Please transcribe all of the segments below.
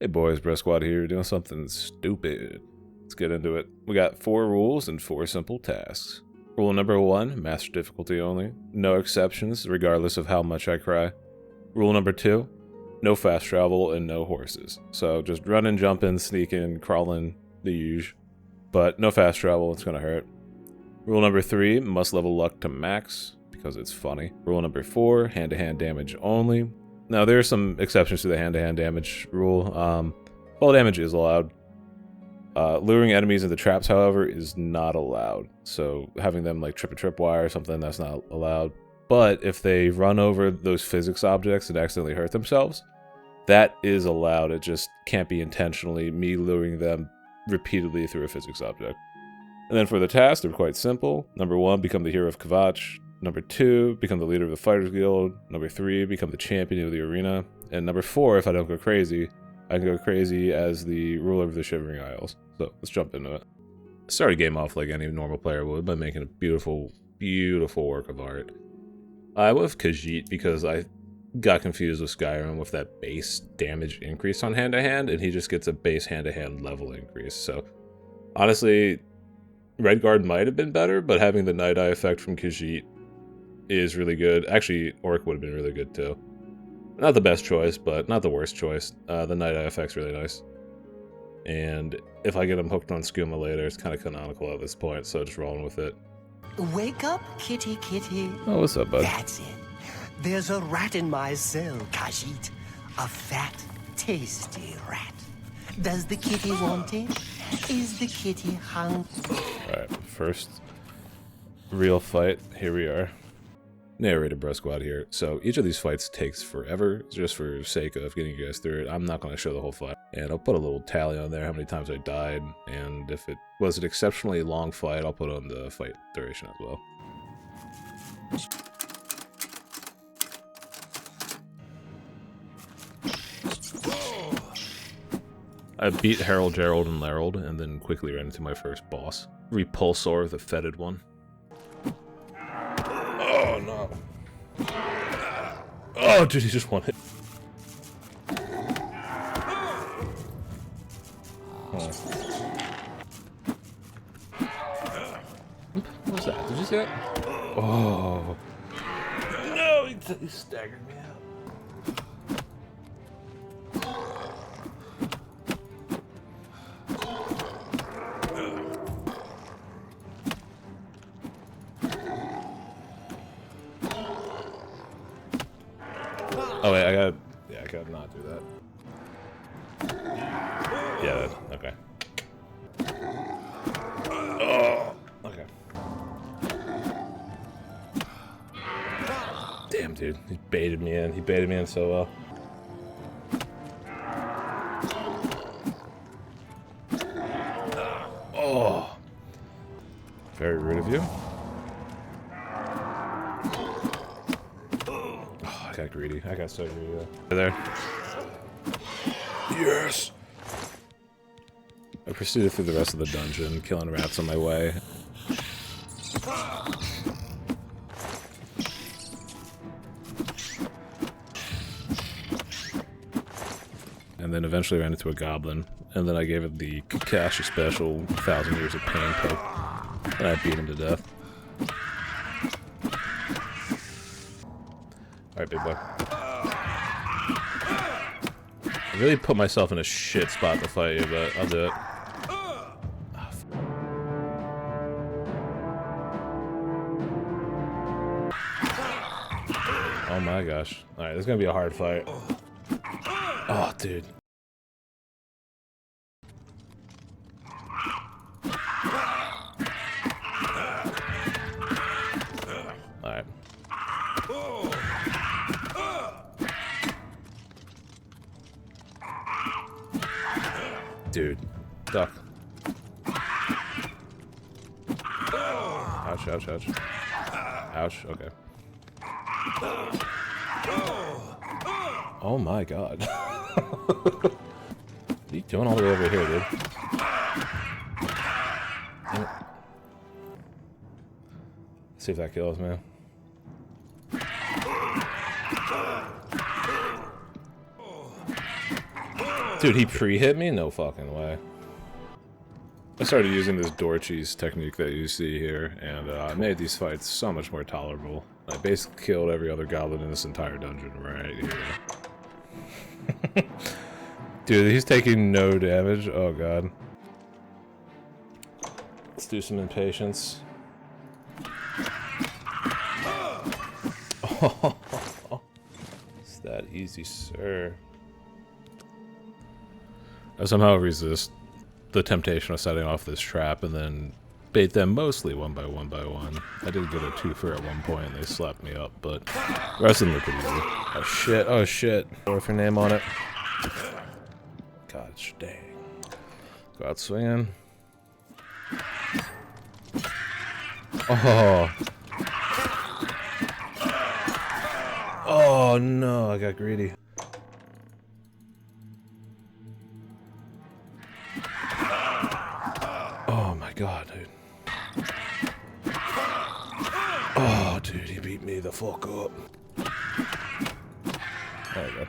Hey boys, Bro Squad here, doing something stupid. Let's get into it. We got 4 rules and 4 simple tasks. Rule number 1, master difficulty only. No exceptions, regardless of how much I cry. Rule number 2, no fast travel and no horses. So just running, jumping, sneaking, crawling, the usual. But no fast travel, it's gonna hurt. Rule number 3, must level luck to max, because it's funny. Rule number 4, hand-to-hand damage only. Now, there are some exceptions to the hand-to-hand damage rule. Fall damage is allowed. Luring enemies into traps, however, is not allowed. So having them like trip a tripwire or something, that's not allowed. But if they run over those physics objects and accidentally hurt themselves, that is allowed. It just can't be intentionally me luring them repeatedly through a physics object. And then for the tasks, they're quite simple. Number 1, become the hero of Kvatch. Number 2, become the leader of the Fighters Guild. Number 3, become the champion of the arena. And number 4, if I don't go crazy, I can go crazy as the ruler of the Shivering Isles. So let's jump into it. Start a game off like any normal player would by making a beautiful, beautiful work of art. I went with Khajiit because I got confused with Skyrim with that base damage increase on hand-to-hand, and he just gets a base hand-to-hand level increase. So honestly, Redguard might have been better, but having the Night Eye effect from Khajiit is really good. Actually, Orc would have been really good too. Not the best choice, but not the worst choice. The Night Eye effect's really nice. And if I get him hooked on Skooma later, it's kind of canonical at this point, so just rolling with it. Wake up, kitty kitty. Oh, what's up, bud? That's it. There's a rat in my cell, Khajiit. A fat, tasty rat. Does the kitty want it? Is the kitty hungry? Alright, first real fight. Here we are. Narrated Bro Squad here. So each of these fights takes forever, just for sake of getting you guys through it. I'm not going to show the whole fight. And I'll put a little tally on there how many times I died. And if it was an exceptionally long fight, I'll put on the fight duration as well. I beat Harold, Gerald, and Larold, and then quickly ran into my first boss. Repulsor, the fetid one. Oh no. Oh, dude, he just won it. Oh. What was that? Did you see that? Oh. No, he staggered me out. Oh wait, I gotta not do that. Yeah, okay. Oh, okay. Damn, dude, he baited me in. He baited me in so well. Oh, very rude of you. I got greedy. I got so greedy. There. Yes! I proceeded through the rest of the dungeon, killing rats on my way. And then eventually ran into a goblin. And then I gave it the Kakashi special 1,000 Years of Pain poke. And I beat him to death. Alright, big boy. I really put myself in a shit spot to fight you, but I'll do it. Oh my gosh. Alright, this is gonna be a hard fight. Oh, dude. Alright. Dude, duck. Ouch, ouch, ouch. Ouch, okay. Oh my god. What are you doing all the way over here, dude? Let's see if that kills, man. Dude, he pre-hit me? No fucking way. I started using this door cheese technique that you see here, and it made these fights so much more tolerable. I basically killed every other goblin in this entire dungeon right here. Dude, he's taking no damage. Oh god. Let's do some impatience. Oh, it's that easy, sir. I somehow resist the temptation of setting off this trap and then bait them mostly one by one by one. I did get a twofer at one point and they slapped me up, but the rest of them were pretty easy. Oh shit, oh shit. What if your name on it? Gosh dang. Go out swinging. Oh. Oh no, I got greedy. Oh my god, dude. Oh, dude, he beat me the fuck up. There we go.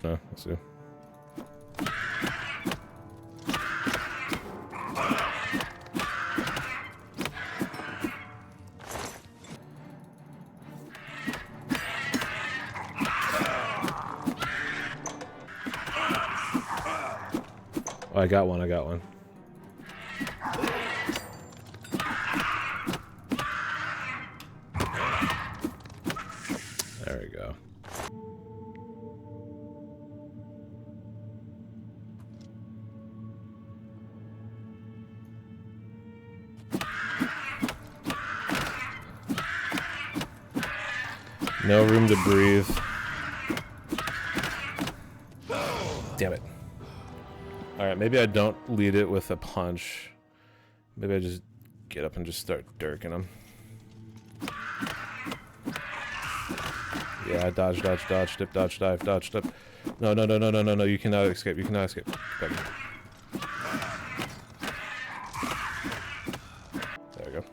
No, let's see. Oh, I got one, I got one. There we go. No room to breathe. Damn it. Alright, maybe I don't lead it with a punch. Maybe I just get up and just start dirking him. Yeah, dodge, dodge, dodge, dip, dodge, dive, dodge, dip. No, no, no, no, no, no, no, you cannot escape, you cannot escape. Back. There we go.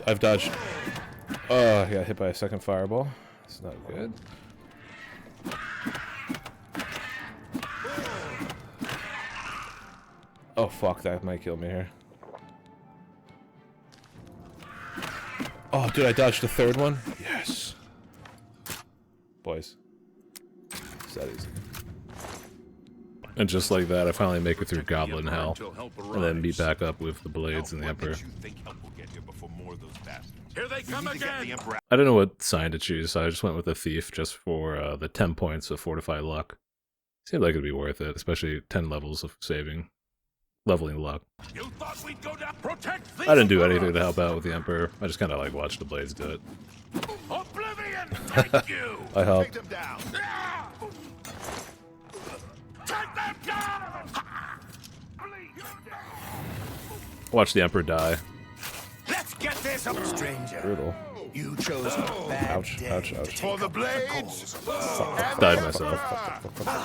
I've dodged. Oh, I got hit by a second fireball. It's not good. Oh fuck, that might kill me here. Oh, dude, I dodged the third one? Yes. Boys. It's that easy. And just like that, I finally make it through Goblin Hell. And then meet back up with the Blades and the Emperor. Here they come again! I don't know what sign to choose, so I just went with the Thief just for the 10 points of Fortify Luck. Seemed like it'd be worth it, especially 10 levels of saving. Leveling luck. You thought we'd go down. Protect I didn't do anything to help out with the Emperor. I just kind of like watched the Blades do it. Oblivion! Thank you! I helped. Take them down! Take them down! Watch the Emperor die. Let's get this up, stranger! Brutal. You chose a bad Ouch, day ouch, ouch. to take the up blades! Died myself.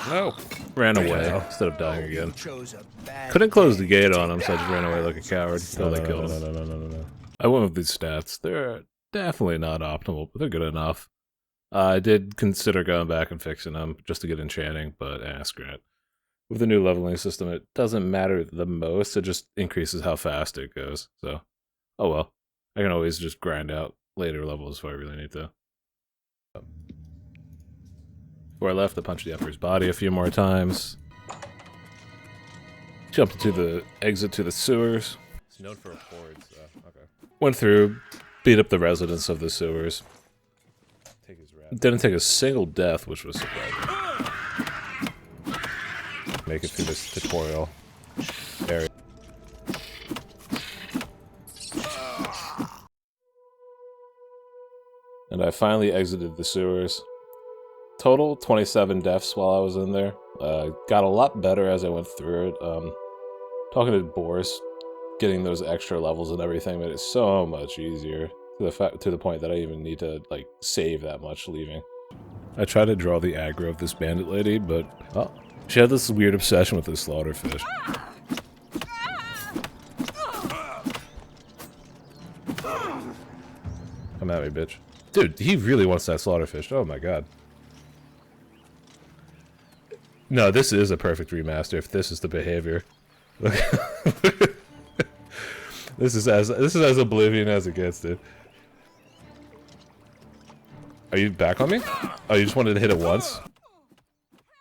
No. Ran away instead of dying again. You chose a bad Couldn't close day the gate to on him, take so I just ran away like a coward until they killed him. No. I went with these stats. They're definitely not optimal, but they're good enough. I did consider going back and fixing them just to get enchanting, but screw it. With the new leveling system, it doesn't matter the most. It just increases how fast it goes. So, oh well. I can always just grind out later levels if I really need to. Before I left, I punched the Emperor's body a few more times. Jumped into the exit to the sewers. It's known for hordes, so okay. Went through, beat up the residents of the sewers. Didn't take a single death, which was surprising. Make it through this tutorial area. And I finally exited the sewers. Total 27 deaths while I was in there. Got a lot better as I went through it. Talking to Boris, getting those extra levels and everything made it so much easier. To the point that I even need to like save that much leaving. I tried to draw the aggro of this bandit lady, but oh, she had this weird obsession with this slaughterfish. Come at me, bitch. Dude, he really wants that slaughterfish. Oh my god. No, this is a perfect remaster if this is the behavior. This is as Oblivion as it gets, dude. Are you back on me? Oh, you just wanted to hit it once?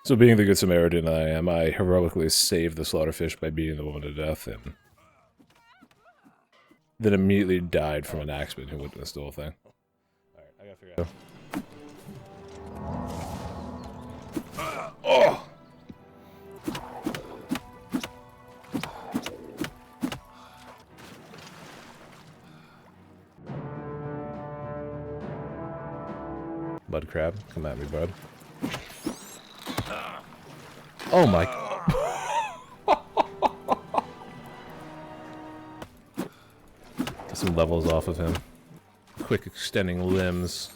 So being the good Samaritan I am, I heroically saved the slaughterfish by beating the woman to death and then immediately died from an axeman who witnessed the whole thing. Alright, I gotta figure out. Oh! Mud crab, come at me, bud. Oh my. Get some levels off of him. Quick extending limbs.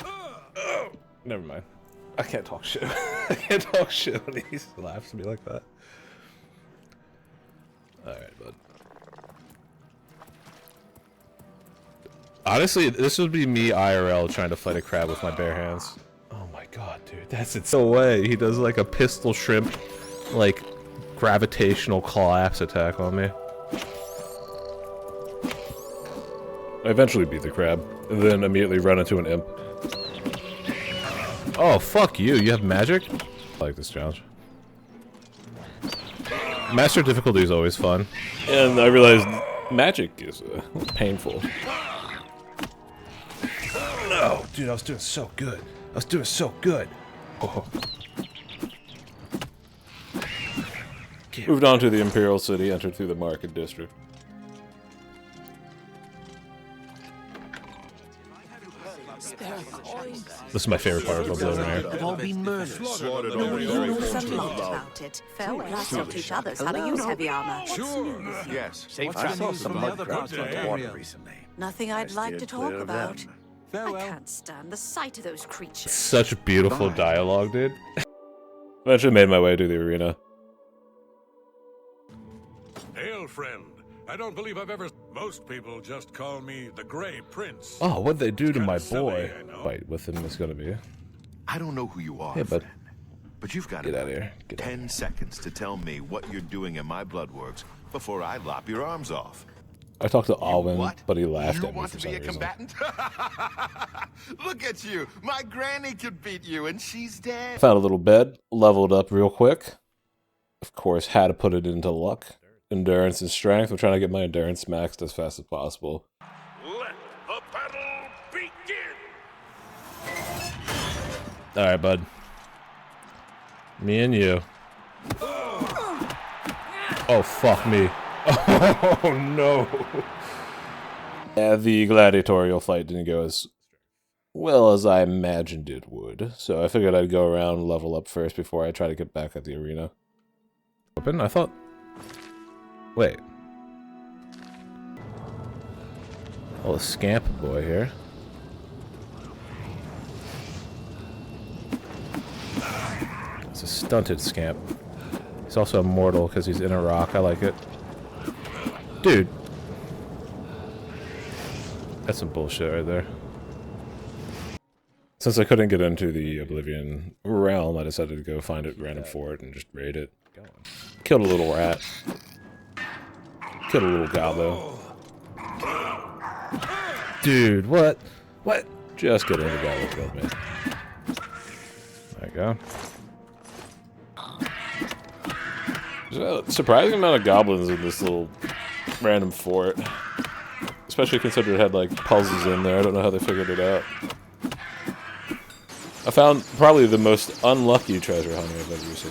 Oh, never mind. I can't talk shit. I can't talk shit when he laughs at me like that. Alright, bud. Honestly, this would be me IRL trying to fight a crab with my bare hands. Oh my god, dude, that's it. No way. He does like a pistol shrimp, like, gravitational collapse attack on me. I eventually beat the crab, and then immediately run into an imp. Oh, fuck you. You have magic? I like this challenge. Master difficulty is always fun. And I realized magic is painful. No, dude, I was doing so good. I was doing so good. Oh. Moved on to the Imperial City, entered through the market district. This is my favorite part of Oblivion here. They'll all be murdered. About it. Fair way to teach others how to use heavy armor. Yes. I saw some mud crabs in the water recently. Nothing I'd like to talk about. I can't stand the sight of those creatures. Such beautiful dialogue, dude. Eventually made my way to the arena. Hail, friend. I don't believe I've ever... Most people just call me the Grey Prince. Oh, what'd they do to my silly, boy? I know. Fight with him is gonna be. I don't know who you are, Hey, bud. friend, but you've got Get about out of here. Get out of 10 seconds to tell me what you're doing in my bloodworks before I lop your arms off. I talked to Alwyn, What? but he laughed You at me want for to some be a reason. combatant? Look at you. My granny could beat you, and she's dead. Found a little bed, leveled up real quick. Of course, had to put it into luck. Endurance and strength. I'm trying to get my endurance maxed as fast as possible. Let the battle begin. Alright, bud. Me and you. Oh, fuck me. Oh, no. Yeah, the gladiatorial fight didn't go as well as I imagined it would. So I figured I'd go around and level up first before I try to get back at the arena. Open? I thought... Wait. Oh, a scamp boy here. It's a stunted scamp. He's also immortal because he's in a rock. I like it. Dude. That's some bullshit right there. Since I couldn't get into the Oblivion realm, I decided to go find a random fort and just raid it. Killed a little rat. Killed a little gobbo. Dude, what? What? Just kidding, the gobbo killed me. There you go. There's a surprising amount of goblins in this little random fort. Especially considering it had like puzzles in there. I don't know how they figured it out. I found probably the most unlucky treasure hunting I've ever seen.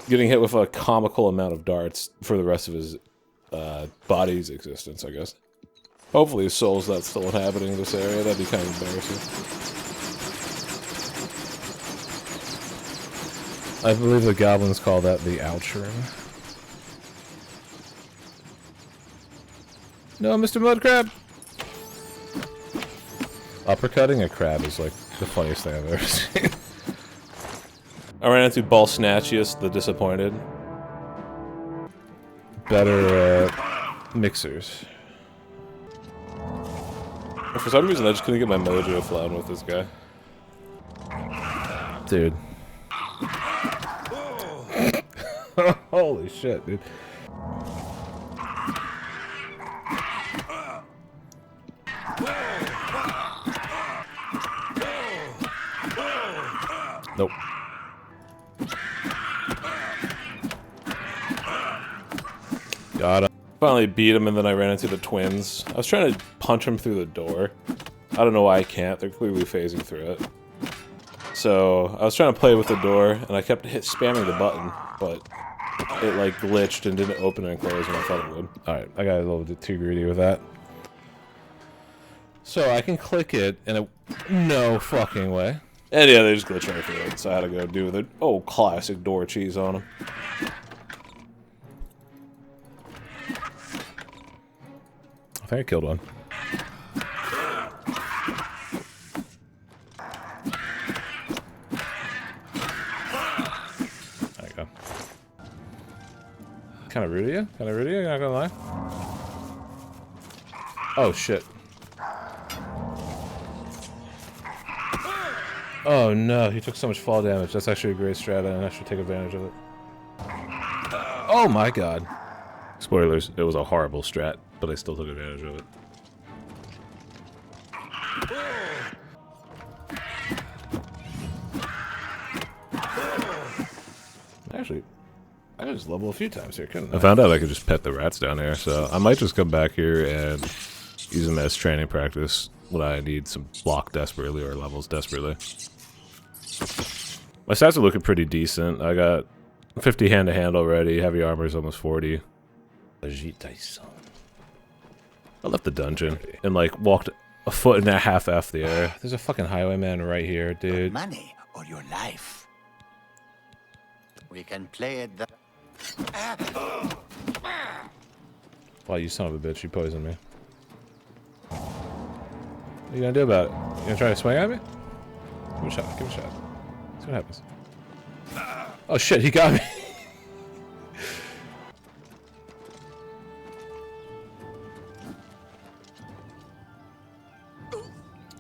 Getting hit with a comical amount of darts for the rest of his body's existence, I guess. Hopefully his soul's not still inhabiting this area. That'd be kind of embarrassing. I believe the goblins call that the ouch ring. No, Mr. Mudcrab! Uppercutting a crab is like the funniest thing I've ever seen. I ran into Balsnatchius the Disappointed. Better mixers. For some reason I just couldn't get my mojo flowing with this guy. Dude. Holy shit, dude. Nope. Got him. Finally beat him, and then I ran into the twins. I was trying to punch him through the door. I don't know why I can't. They're clearly phasing through it. So I was trying to play with the door, and I kept spamming the button, but it like glitched and didn't open and close when I thought it would. Alright, I got a little bit too greedy with that. So I can click it, and it... No fucking way. And yeah, they just glitched right through it, so I had to go do the classic door cheese on them. I think I killed one. There you go. Kinda rude of you? Kinda rude of you? Not gonna lie. Oh shit. Oh no, he took so much fall damage. That's actually a great strat, and I should take advantage of it. Oh my god. Spoilers, it was a horrible strat, but I still took advantage of it. Actually, I could just level a few times here, couldn't I? I found out I could just pet the rats down here, so I might just come back here and use them as training practice when I need some block desperately or levels desperately. My stats are looking pretty decent. I got 50 hand-to-hand already, heavy armor's almost 40. I left the dungeon and like walked a foot and a half off the air. There's a fucking highwayman right here, dude. Money or your life. We can play it. Wow, you son of a bitch, you poisoned me. What are you gonna do about it? You gonna try to swing at me? Give it a shot, give it a shot. See what happens. Oh shit, he got me.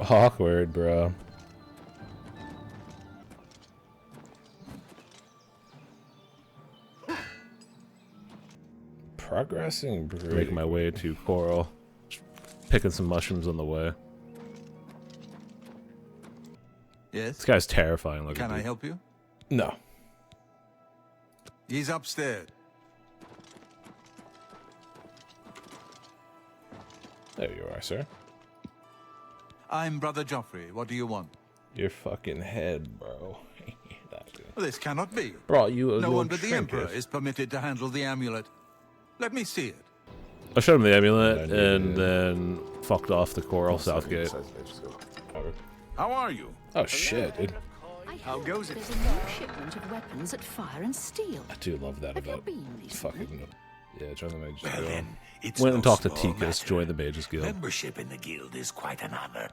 Awkward, bro. Progressing, making my way to Chorrol. Picking some mushrooms on the way. Yes? This guy's terrifying looking. Can I help you? No. He's upstairs. There you are, sir. I'm Brother Joffrey. What do you want? Your fucking head, bro. That's good. Well, this cannot be. Brought you a No little one but the trinket. Emperor is permitted to handle the amulet. Let me see it. I showed him the amulet and then fucked off the Chorrol Southgate. How are you? Oh shit, dude. How goes it? There's a new shipment of weapons at Fire and Steel. I do love that Have you about been recently? fucking... Yeah, join the Mages Well Guild. then, it's Went no and talked to small Tikas, matter. joined the Mages Guild. Membership in the guild is quite an honor.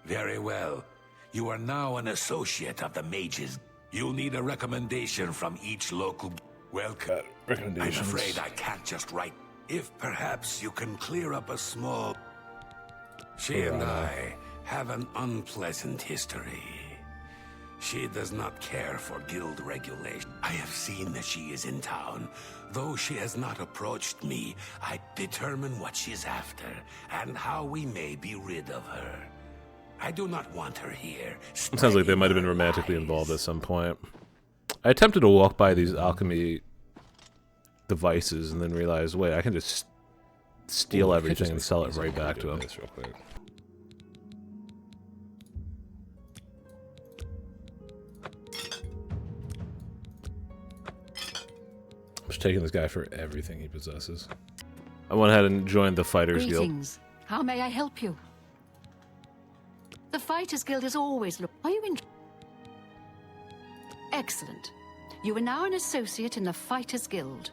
Very well. You are now an associate of the mages. You'll need a recommendation from each local... Welcome. I'm Recommendations. afraid I can't just write. If perhaps you can clear up a small... She and I have an unpleasant history. She does not care for guild regulation. I have seen that she is in town. Though she has not approached me, I determine what she is after and how we may be rid of her. I do not want her here. It sounds like they might have been romantically involved at some point. I attempted to walk by these alchemy devices and then realized, wait, I can just steal everything and sell it right back to him. Real quick. I'm just taking this guy for everything he possesses. I went ahead and joined the Fighters Guild. Greetings. How may I help you? The Fighters Guild is always Are you in? Excellent. You are now an associate in the Fighters Guild.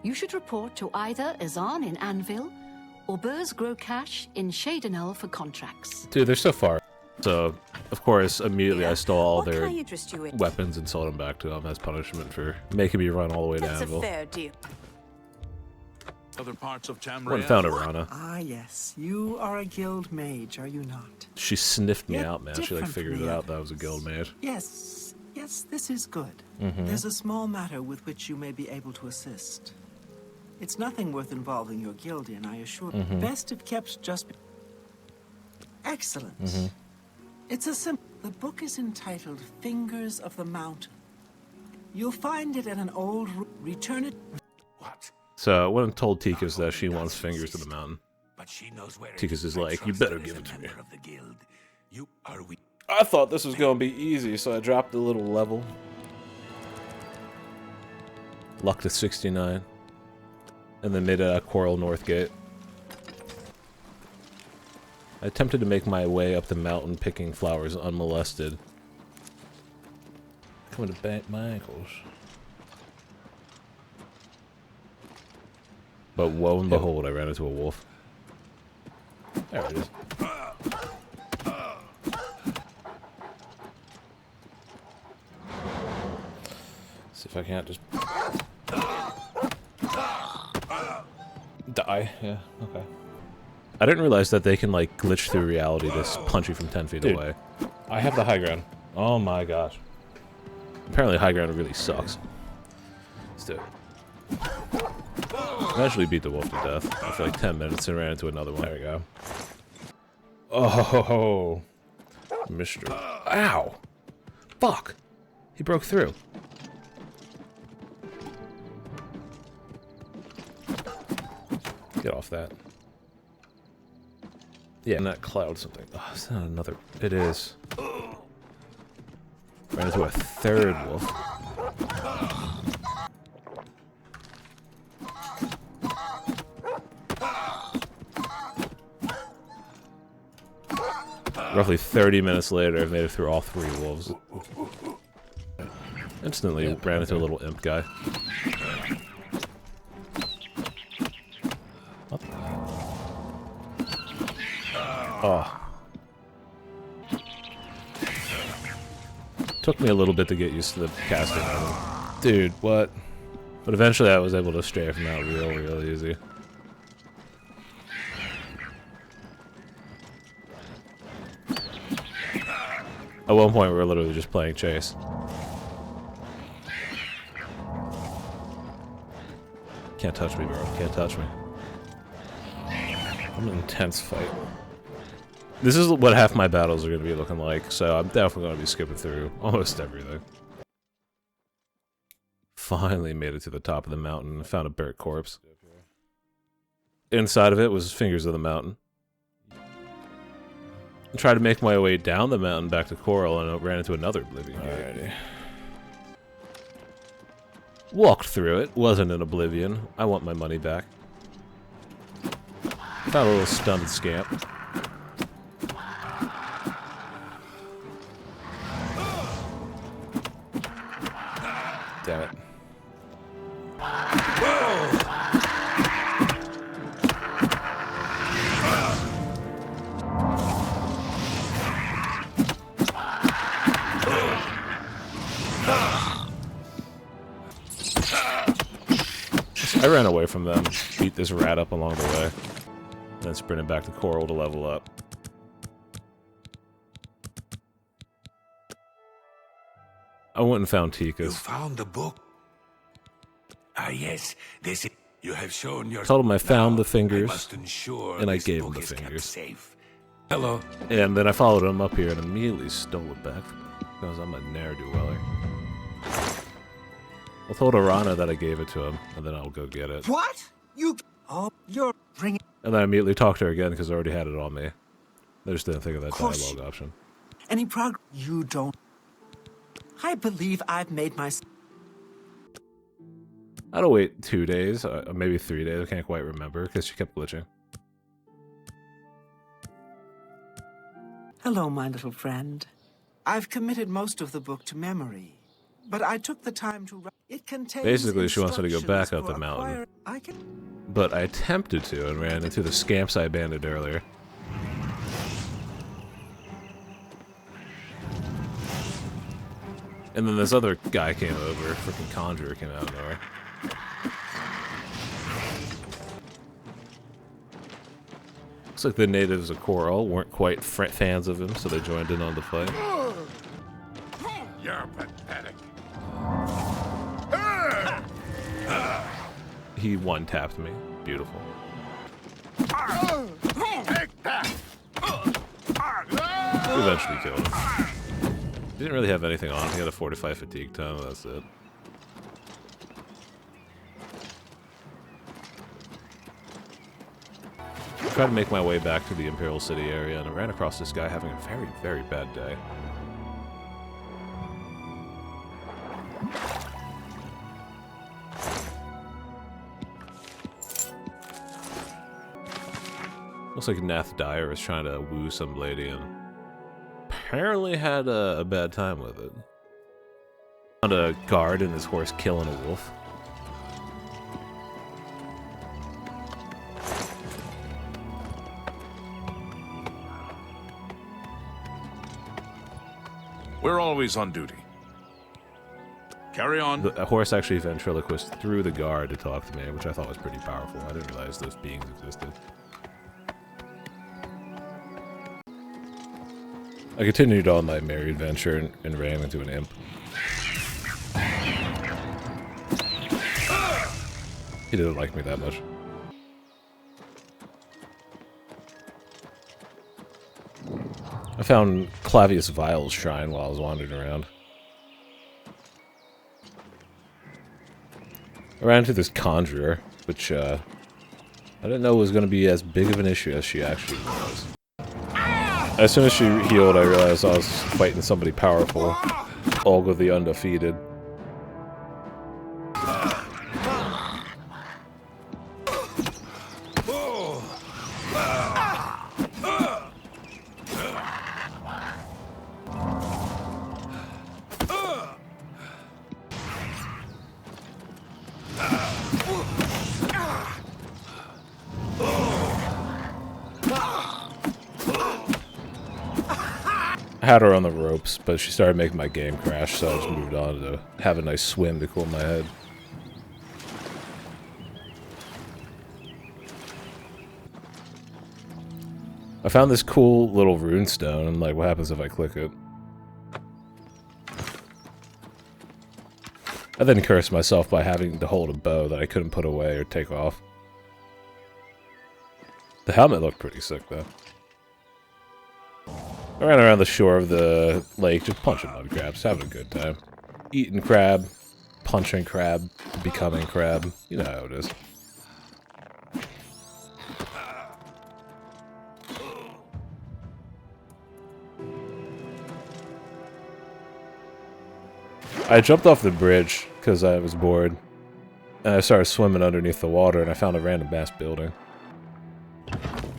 You should report to either Azan in Anvil or Burz Grocash in Shadenel for contracts. Dude, they're so far. So, of course, immediately I stole all What their can I interest you in? weapons and sold them back to them as punishment for making me run all the way to That's a Anvil. fair deal. Other parts of Went and Tamriel. found Arana. Ah, yes. You are a guild mage, are you not? She sniffed me Yet out, man. She like different from figured the it out that I was a others. guild mage. Yes, Yes, this is good. There's a small matter with which you may be able to assist. It's nothing worth involving your guild in, I assure you. Best if kept just... Excellent. It's a simple... The book is entitled Fingers of the Mountain. You'll find it at an old... Return it... What? So I went and told Tikas that she wants Fingers to the Mountain. But she knows where Tikas is like, you better give it to me. of the guild. You are we. I thought this was going to be easy, so I dropped a little level. Luck to 69. And then made it a Chorrol Northgate. I attempted to make my way up the mountain picking flowers unmolested. Coming to bang my ankles. But woe and behold, I ran into a wolf. There it is. See if I can't just... die. Yeah, okay. I didn't realize that they can, like, glitch through reality to punch you from 10 feet away. I have the high ground. Oh my gosh. Apparently high ground really sucks. Let's do it. Eventually beat the wolf to death after like 10 minutes and ran into another one. There we go. Oh, Mr. Ow! Fuck! He broke through. Get off that. Yeah, and that cloud something. Oh, it's not another. It is. Ran into a third wolf. Roughly 30 minutes later, I've made it through all 3 wolves. Instantly ran into a little imp guy. What? Oh. Took me a little bit to get used to the casting of them. Dude, what? But eventually I was able to stray from that real easy. At one point, we were literally just playing chase. Can't touch me, bro. Can't touch me. I'm in an intense fight. This is what half my battles are going to be looking like, so I'm definitely going to be skipping through almost everything. Finally made it to the top of the mountain. Found a burnt corpse. Inside of it was Fingers of the Mountain. I tried to make my way down the mountain back to Chorrol and I ran into another Oblivion. Alrighty. Walked through it. Wasn't an Oblivion. I want my money back. Found a little stunned scamp. Damn it. I ran away from them, beat this rat up along the way, then sprinted back to Chorrol to level up. I went and found Tikas. You found the book? Ah, yes. This is... You have shown your... Told him I found the I fingers, must ensure and I this gave him book the is kept fingers. safe. Hello. And then I followed him up here and immediately stole it back from him, because I'm a ne'er-do-weller. I told Arana that I gave it to him, and then I'll go get it. What? You... Oh, you're bringing... And then I immediately talked to her again, because I already had it on me. I just didn't think of that course. dialogue option. Any progress? You don't... I believe I've made my... I had to wait 2 days, maybe 3 days, I can't quite remember, because she kept glitching. Hello, my little friend. I've committed most of the book to memory, but I took the time to write. It contains Basically, she wants me to go back up instructions the for mountain. acquiring- I can... But I attempted to and ran into the scamps I abandoned earlier. And then this other guy came over, freaking conjurer came out of nowhere. Looks like the natives of Chorrol weren't quite fans of him, so they joined in on the fight. You're pathetic. He one-tapped me. Beautiful. Take that! We eventually killed him. He didn't really have anything on him. He had a 45 fatigue time, that's it. I tried to make my way back to the Imperial City area, and I ran across this guy having a very, very bad day. Looks like Nath Dyer is trying to woo some lady and apparently had a bad time with it. Found a guard and his horse killing a wolf. We're always on duty. Carry on. The horse actually ventriloquist through the guard to talk to me, which I thought was pretty powerful. I didn't realize those beings existed. I continued on my merry adventure and ran into an imp. He didn't like me that much. I found Clavius Vile's shrine while I was wandering around. I ran into this conjurer, which I didn't know was going to be as big of an issue as she actually was. As soon as she healed, I realized I was fighting somebody powerful. Olga the Undefeated. I had her on the ropes, but she started making my game crash, so I just moved on to have a nice swim to cool my head. I found this cool little runestone, and like, what happens if I click it? I then cursed myself by having to hold a bow that I couldn't put away or take off. The helmet looked pretty sick, though. I ran around the shore of the lake, just punching mud crabs, having a good time. Eating crab, punching crab, becoming crab. You know how it is. I jumped off the bridge because I was bored. And I started swimming underneath the water and I found a random ass building.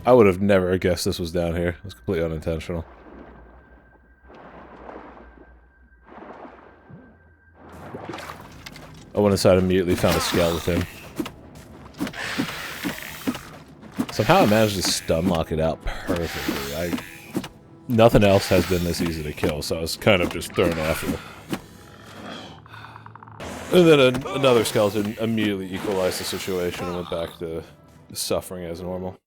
I would have never guessed this was down here. It was completely unintentional. I went inside and immediately found a skeleton. Somehow I managed to stun lock it out perfectly. Nothing else has been this easy to kill, so I was kind of just thrown after it. And then another skeleton immediately equalized the situation and went back to suffering as normal.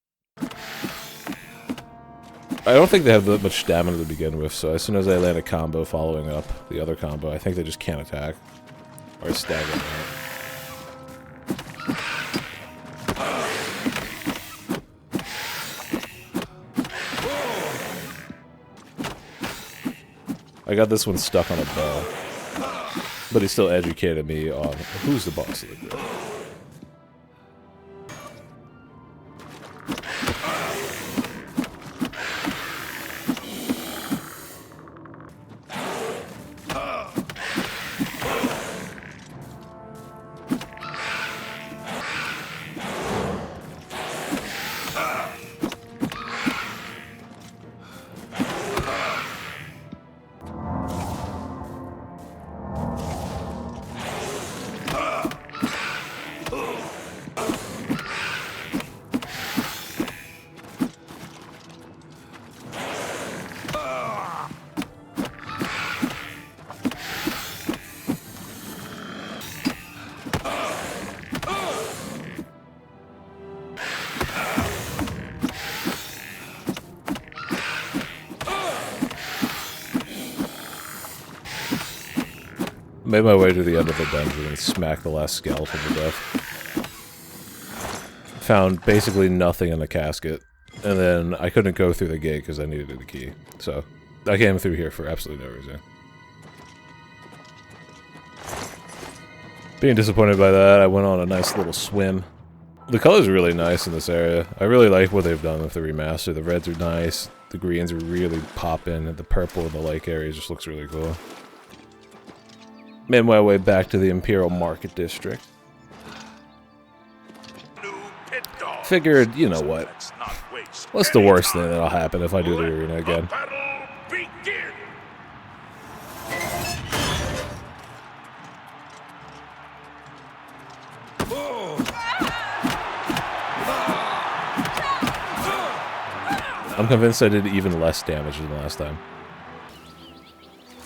I don't think they have that much stamina to begin with, so as soon as I land a combo following up the other combo, I think they just can't attack. Or stagger out. I got this one stuck on a bow. But he still educated me on who's the boss of the group. Made my way to the end of the dungeon and smacked the last skeleton to death. Found basically nothing in the casket, and then I couldn't go through the gate because I needed the key. So I came through here for absolutely no reason. Being disappointed by that, I went on a nice little swim. The colors are really nice in this area. I really like what they've done with the remaster. The reds are nice, the greens are really popping, and the purple in the lake area just looks really cool. Made my way back to the Imperial Market District. Figured, you know what? What's the worst thing that'll happen if I do the arena again? I'm convinced I did even less damage than last time.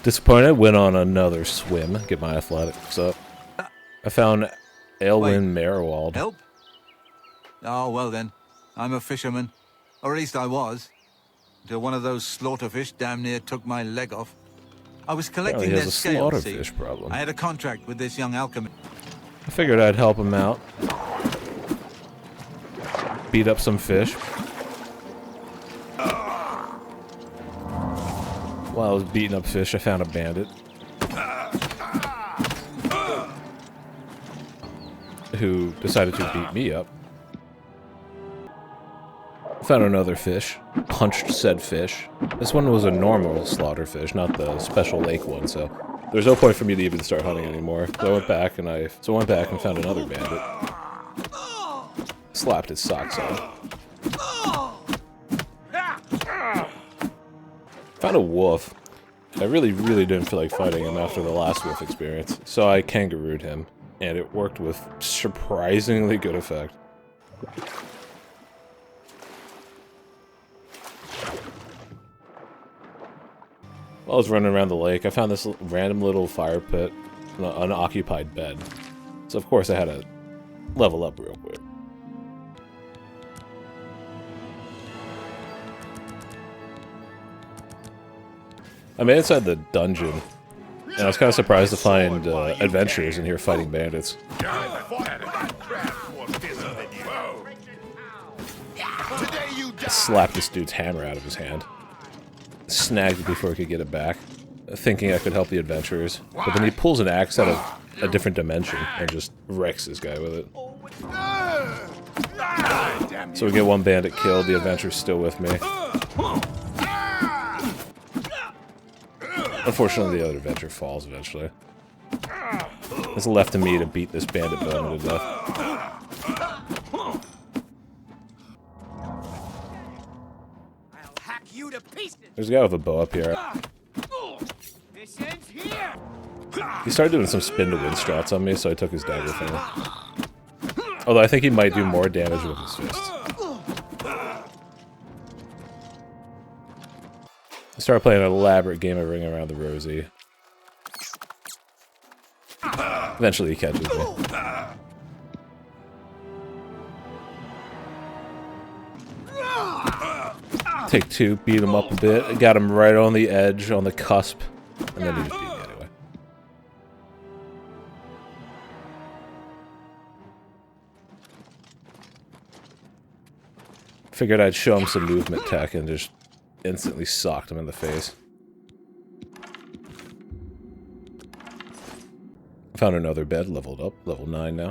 Disappointed, went on another swim, get my athletics up. I found Aelwyn Merowald. Help? Oh, well then. I'm a fisherman. Or at least I was. Until one of those slaughterfish damn near took my leg off. I was collecting their scales, see. Problem. I had a contract with this young alchemist. I figured I'd help him out. Beat up some fish. While I was beating up fish, I found a bandit who decided to beat me up. Found another fish, punched said fish. This one was a normal slaughterfish, not the special lake one, so there's no point for me to even start hunting anymore. So I went back and found another bandit. Slapped his socks off. Found a wolf. I really didn't feel like fighting him after the last wolf experience, so I kangarooed him, and it worked with surprisingly good effect. While I was running around the lake, I found this random little fire pit, an unoccupied bed. So of course I had to level up real quick. I made it inside the dungeon, and I was kind of surprised to find adventurers in here fighting bandits. I slapped this dude's hammer out of his hand. Snagged it before he could get it back, thinking I could help the adventurers. But then he pulls an axe out of a different dimension and just wrecks this guy with it. So we get one bandit killed, the adventurer's still with me. Unfortunately, the other adventurer falls eventually. It's left to me to beat this bandit bowman to death. There's a guy with a bow up here. He started doing some spin-to-win strats on me, so I took his dagger from him. Although I think he might do more damage with his fists. I started playing an elaborate game of Ring Around the Rosie. Eventually he catches me. Take two, beat him up a bit, got him right on the edge, on the cusp, and then he just beat me anyway. Figured I'd show him some movement tech and just instantly socked him in the face. Found another bed, leveled up, level 9 now.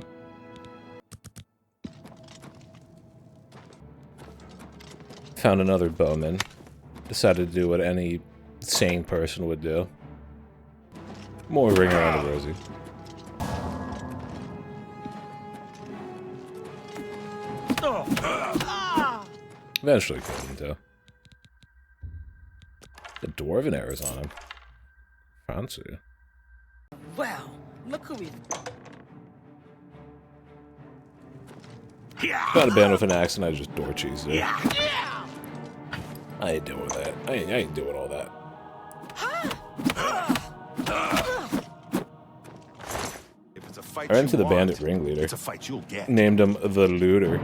Found another bowman. Decided to do what any sane person would do. More Ring Around the Rosie. Eventually killed him too. The dwarven arrows on him. Fancy. Wow, look who we... Got a band with an axe and I just door cheesed it. I ain't doing that. I ain't doing all that. If it's a fight I ran into the want, bandit ringleader. It's a fight you'll get. Named him the Looter.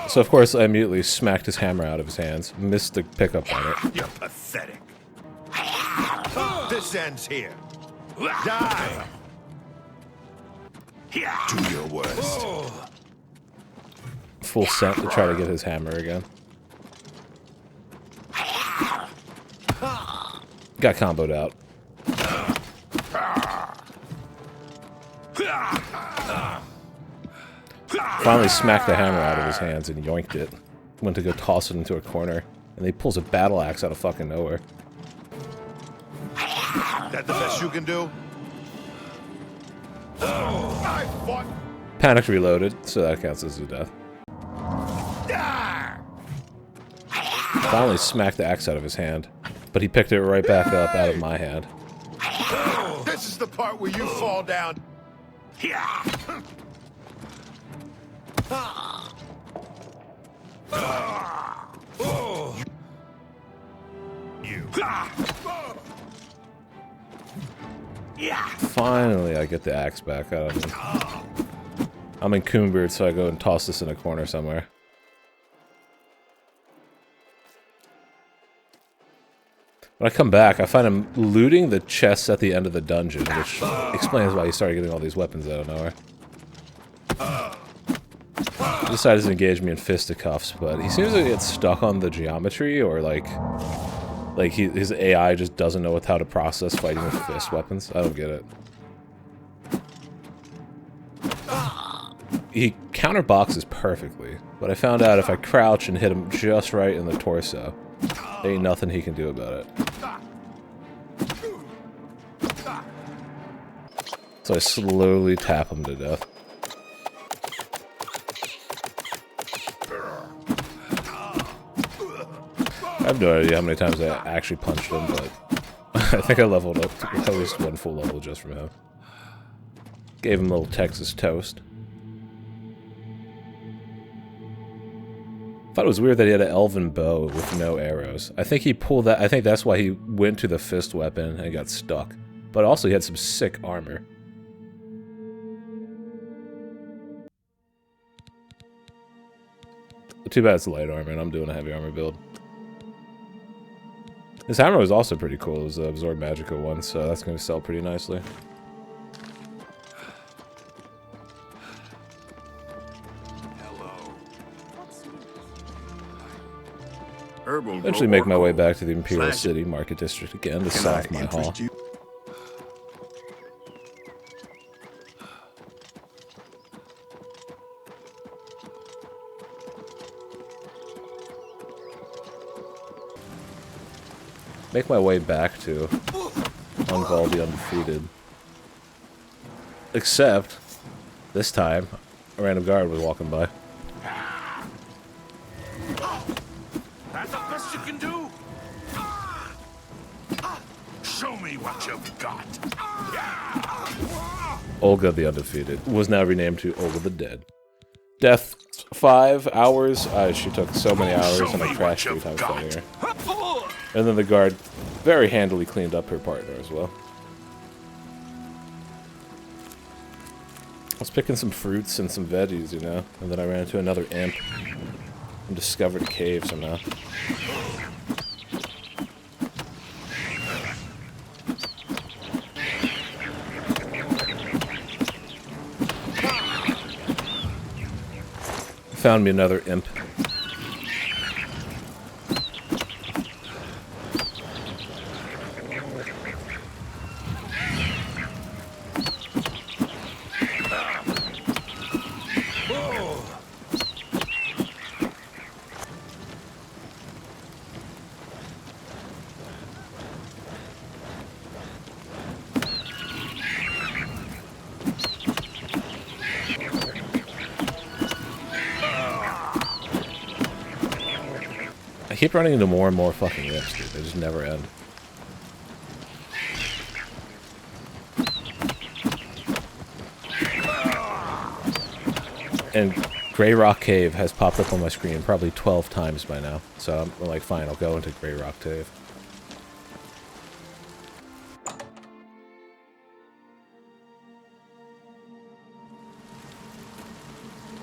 So of course I immediately smacked his hammer out of his hands. Missed the pickup on it. You're pathetic. This ends here. Die! Do your worst. Full scent to try to get his hammer again. Got comboed out. Finally smacked the hammer out of his hands and yoinked it. Went to go toss it into a corner, and he pulls a battle axe out of fucking nowhere. That the best you can do? I fought. Panicked reloaded, so that counts as a death. Finally smacked the axe out of his hand, but he picked it right back up out of my hand. This is the part where you fall down. Finally, I get the axe back out of him. I'm encumbered, so I go and toss this in a corner somewhere. When I come back, I find him looting the chests at the end of the dungeon, which explains why he started getting all these weapons out of nowhere. He decided to engage me in fisticuffs, but he seems to get stuck on the geometry, or like his AI just doesn't know how to process fighting with fist weapons. I don't get it. He counterboxes perfectly, but I found out if I crouch and hit him just right in the torso, there ain't nothing he can do about it. So I slowly tap him to death. I have no idea how many times I actually punched him, but I think I leveled up to at least one full level just from him. Gave him a little Texas toast. Thought it was weird that he had an elven bow with no arrows. I think he pulled that. I think that's why he went to the fist weapon and got stuck. But also he had some sick armor. Too bad it's light armor and I'm doing a heavy armor build. His hammer was also pretty cool. It was the Absorb Magica one, so that's going to sell pretty nicely. Eventually make my way back to the Imperial City Market District again to solve my haul. Make my way back to Unval the Undefeated. Except, this time, a random guard was walking by. That's the best you can do? Show me what you've got. Olga the Undefeated was now renamed to Olga the Dead. Death 5 hours. She took so many hours and I crashed 3 times fighting her. And then the guard very handily cleaned up her partner as well. I was picking some fruits and some veggies, you know, and then I ran into another imp and discovered a cave somehow. Found me another imp. I keep running into more and more fucking imps, dude. They just never end. And Grey Rock Cave has popped up on my screen probably 12 times by now. So I'm like, fine, I'll go into Grey Rock Cave.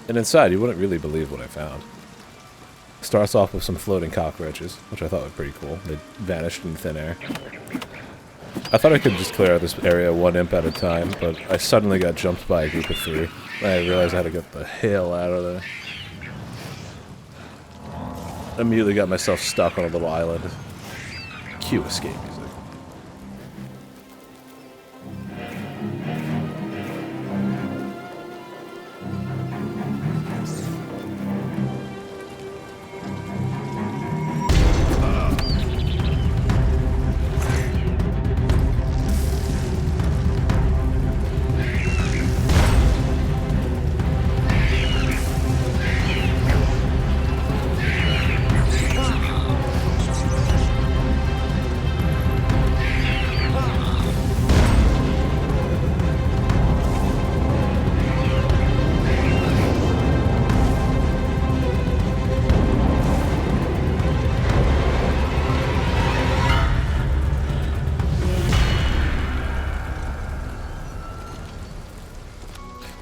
And inside, you wouldn't really believe what I found. Starts off with some floating cockroaches, which I thought was pretty cool. They vanished in thin air. I thought I could just clear out this area one imp at a time, but I suddenly got jumped by a group of 3. I realized I had to get the hell out of there. Immediately got myself stuck on a little island. Cue escape music.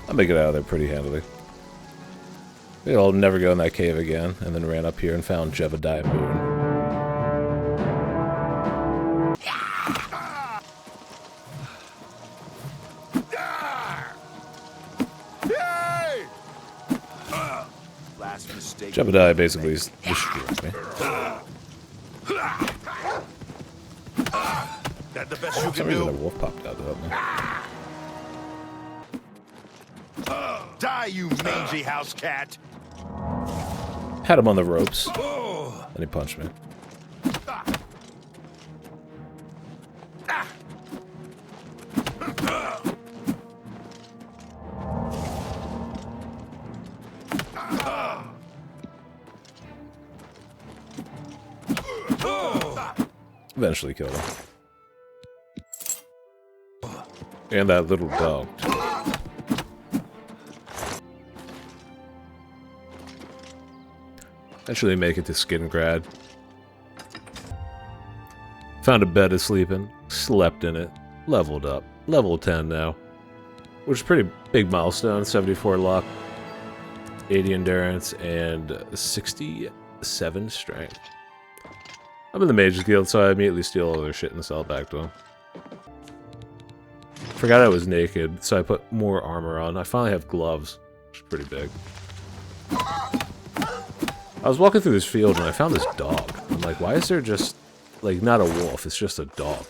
I'll make it out of there pretty handily. Maybe I'll never go in that cave again, and then ran up here and found Jebediah Moon. Jebediah basically destroyed me. That the best For some reason, a wolf popped out to help me. Die, you mangy house cat! Had him on the ropes, and he punched me. Eventually killed him. And that little dog, too. Eventually make it to Skingrad. Found a bed to sleep in, slept in it, leveled up. Level 10 now. Which is a pretty big milestone, 74 luck, 80 endurance, and 67 strength. I'm in the Mage's Guild, so I immediately steal all their shit and sell it back to them. Forgot I was naked, so I put more armor on. I finally have gloves, which is pretty big. I was walking through this field and I found this dog. I'm like, why is there just, like, not a wolf, it's just a dog.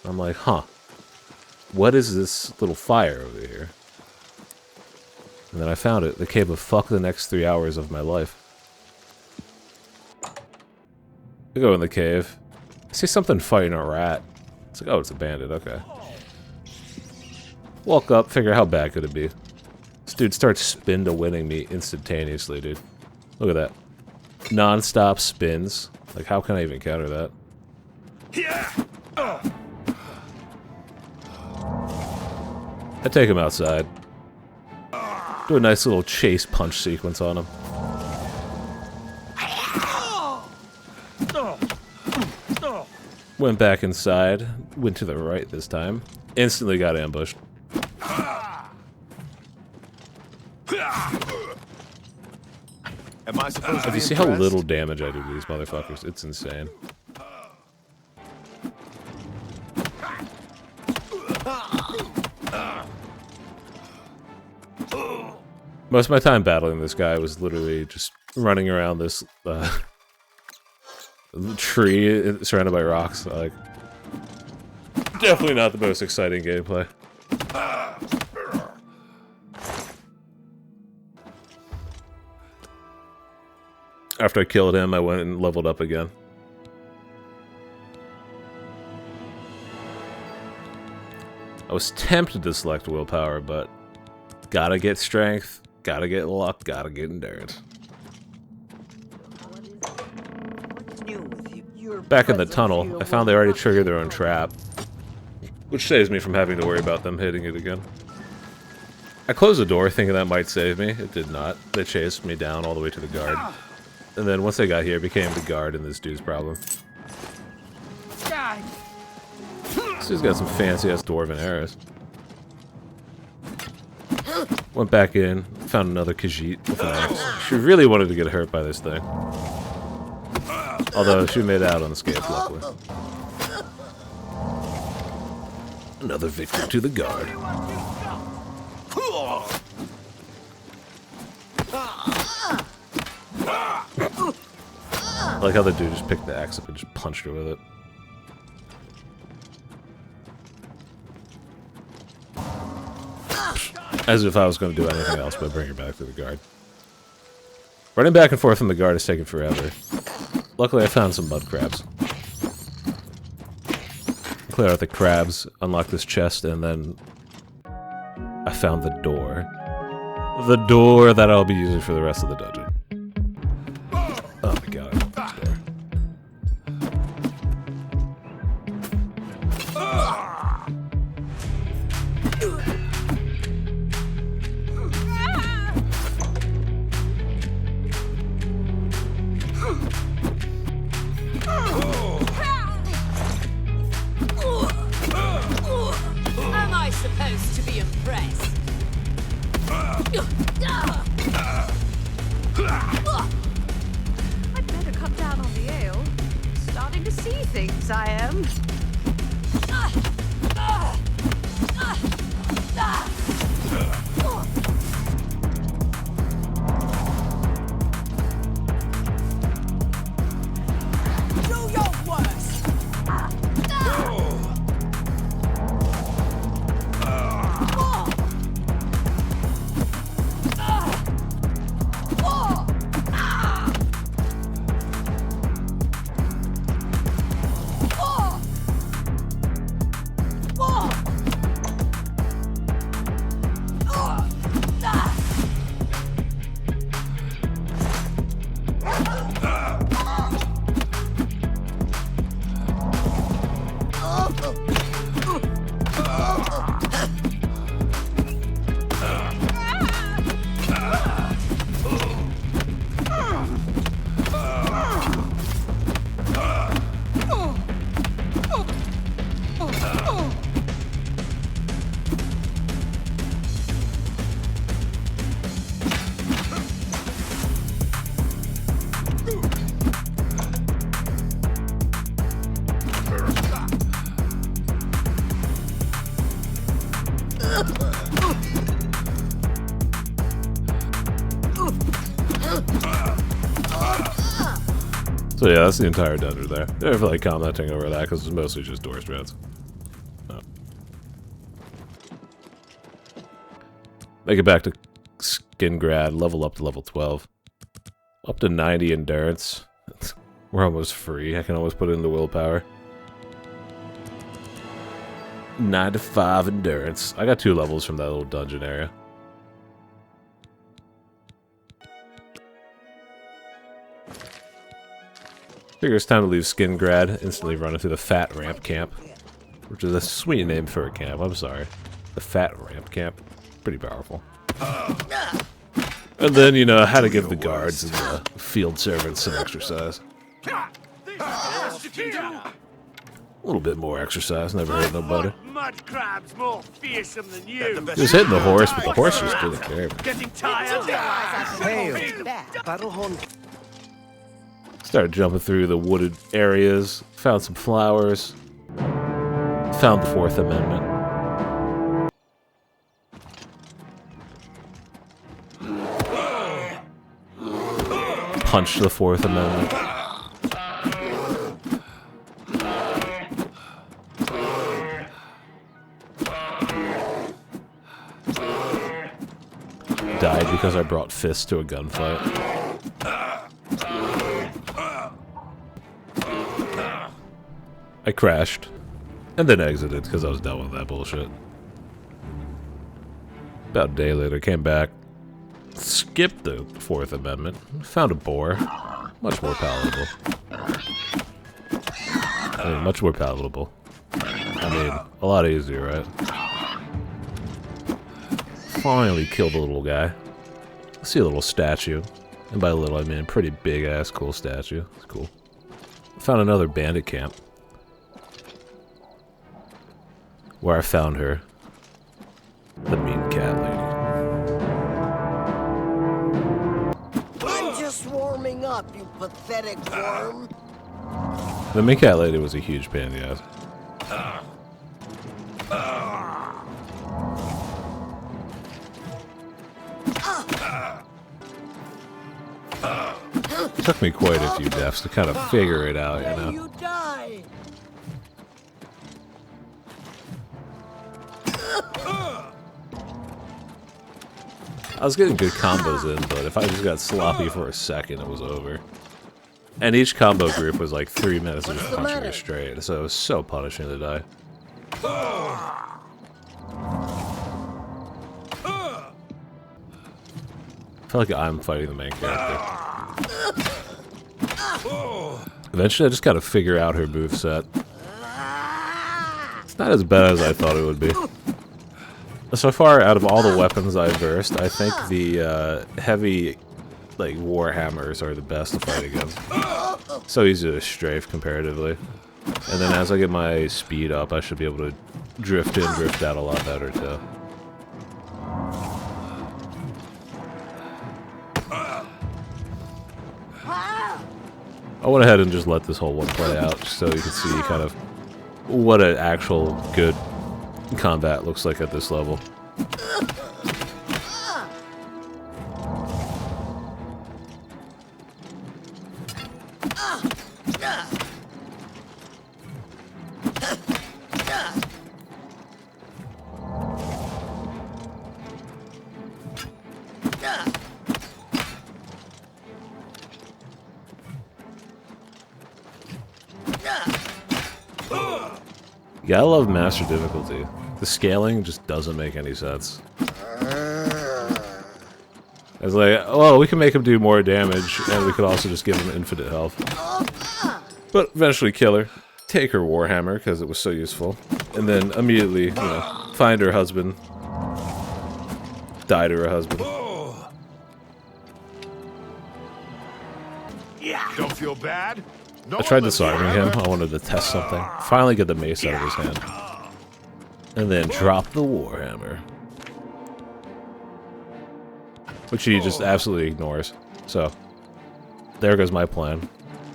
I'm like, huh. What is this little fire over here? And then I found it. The cave of fuck the next 3 hours of my life. I go in the cave. I see something fighting a rat. It's like, oh, it's a bandit, okay. Walk up, figure how bad could it be. This dude starts spin-to-winning me instantaneously, dude. Look at that. Non-stop spins. Like, how can I even counter that? Yeah. I take him outside. Do a nice little chase punch sequence on him. Went back inside. Went to the right this time. Instantly got ambushed. Am I supposed to If you see how little damage I do to these motherfuckers, it's insane. Most of my time battling this guy was literally just running around this tree surrounded by rocks. Like, definitely not the most exciting gameplay. After I killed him, I went and leveled up again. I was tempted to select willpower, but gotta get strength, gotta get luck, gotta get endurance. Back in the tunnel, I found they already triggered their own trap, which saves me from having to worry about them hitting it again. I closed the door thinking that might save me. It did not. They chased me down all the way to the guard. And then once they got here, it became the guard and this dude's problem. This dude's got some fancy-ass dwarven arrows. Went back in, found another Khajiit with an axe. She really wanted to get hurt by this thing. Although she made out unscathed, luckily. Another victim to the guard. I like how the dude just picked the axe up and just punched her with it. As if I was going to do anything else but bring her back to the guard. Running back and forth from the guard is taking forever. Luckily I found some mud crabs. Clear out the crabs, unlock this chest, and then I found the door. The door that I'll be using for the rest of the dungeon. Oh my god. Am I supposed to be impressed? I'd better cut down on the ale. Starting to see things, I am. Do your worst. So yeah, that's the entire dungeon there. I never feel like commenting over that because it's mostly just door strats. Oh. Make it back to Skingrad, level up to level 12. Up to 90 endurance. We're almost free. I can always put in the willpower. 95 endurance. I got 2 levels from that little dungeon area. Figure it's time to leave Skingrad, instantly run into the Fat Ramp Camp. Which is a sweet name for a camp, I'm sorry. The Fat Ramp Camp. Pretty powerful. And then, you know, how to give the guards and the field servants some exercise. A little bit more exercise, never hurt nobody. Mud crabs more fearsome than you. Just hitting the horse, but the horse just didn't care. Getting tired. Started jumping through the wooded areas, found some flowers, found the 4th Amendment. Punched the 4th Amendment. Died because I brought fists to a gunfight. I crashed, and then exited because I was done with that bullshit. About a day later, came back, skipped the 4th Amendment, found a boar, much more palatable. Much more palatable. I mean, a lot easier, right? Finally killed the little guy. See a little statue, and by little I mean a pretty big ass cool statue. It's cool. Found another bandit camp. Where I found her. The mean cat lady. I'm just warming up, you pathetic worm. The mean cat lady was a huge pain in the ass. Took me quite a few deaths to kind of figure it out, you know. You die. I was getting good combos in, but if I just got sloppy for a second, it was over. And each combo group was like 3 minutes of just punching you straight, so it was so punishing to die. I feel like I'm fighting the main character. Eventually, I just gotta figure out her moveset. It's not as bad as I thought it would be. So far, out of all the weapons I've versed, I think the heavy, like, warhammers are the best to fight against. So easy to strafe comparatively. And then as I get my speed up, I should be able to drift in, drift out a lot better, too. I went ahead and just let this whole one play out, just so you can see kind of what an actual good combat looks like at this level. Yeah, I love master difficulty. The scaling just doesn't make any sense. It's like, well, we can make him do more damage, and we could also just give him infinite health. But eventually kill her, take her warhammer, because it was so useful, and then immediately, you know, find her husband, die to her husband. Don't feel bad? I tried disarming him. I wanted to test something. Finally get the mace out of his hand. And then drop the warhammer. Which he just absolutely ignores. So, there goes my plan.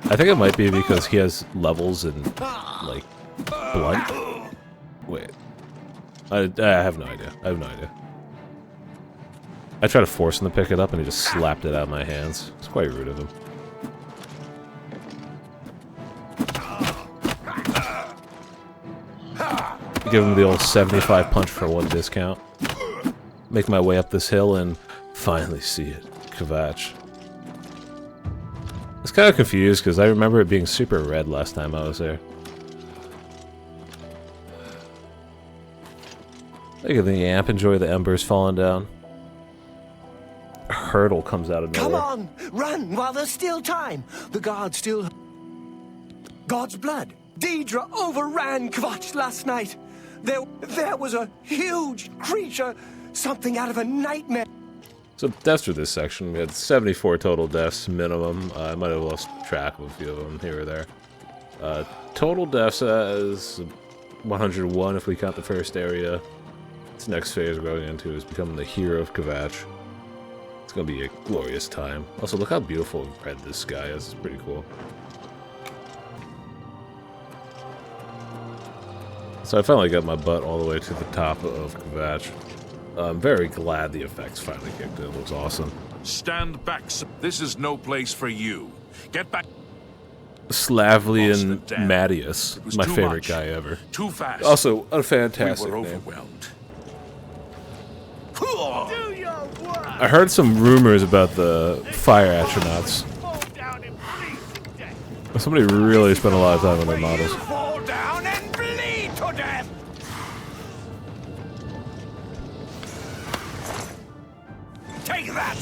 I think it might be because he has levels in, like, blunt. Wait. I have no idea. I have no idea. I tried to force him to pick it up and he just slapped it out of my hands. It's quite rude of him. Give him the old 75 punch for 1 discount. Make my way up this hill and finally see it. Kvatch. I was kind of confused because I remember it being super red last time I was there. Look at the Yamp, enjoy the embers falling down. A hurdle comes out of nowhere. Come on, run while there's still time. The guard's still... God's blood. Deidre overran Kvatch last night. There was a huge creature, something out of a nightmare. So deaths for this section, we had 74 total deaths minimum. I might have lost track of a few of them here or there. Total deaths as 101 if we count the first area. This next phase we're going into is becoming the hero of Kvatch. It's going to be a glorious time. Also, look how beautiful and red this sky is. It's pretty cool. So I finally got my butt all the way to the top of Kvatch. I'm very glad the effects finally kicked in. It looks awesome. Stand back. This is no place for you. Get back. Slavlian Mattius, my favorite guy ever. Too fast. Also, a fantastic we were name. overwhelmed. I heard some rumors about the fire astronauts. Somebody really spent a lot of time on their models. Fall down and bleed to death. Take that.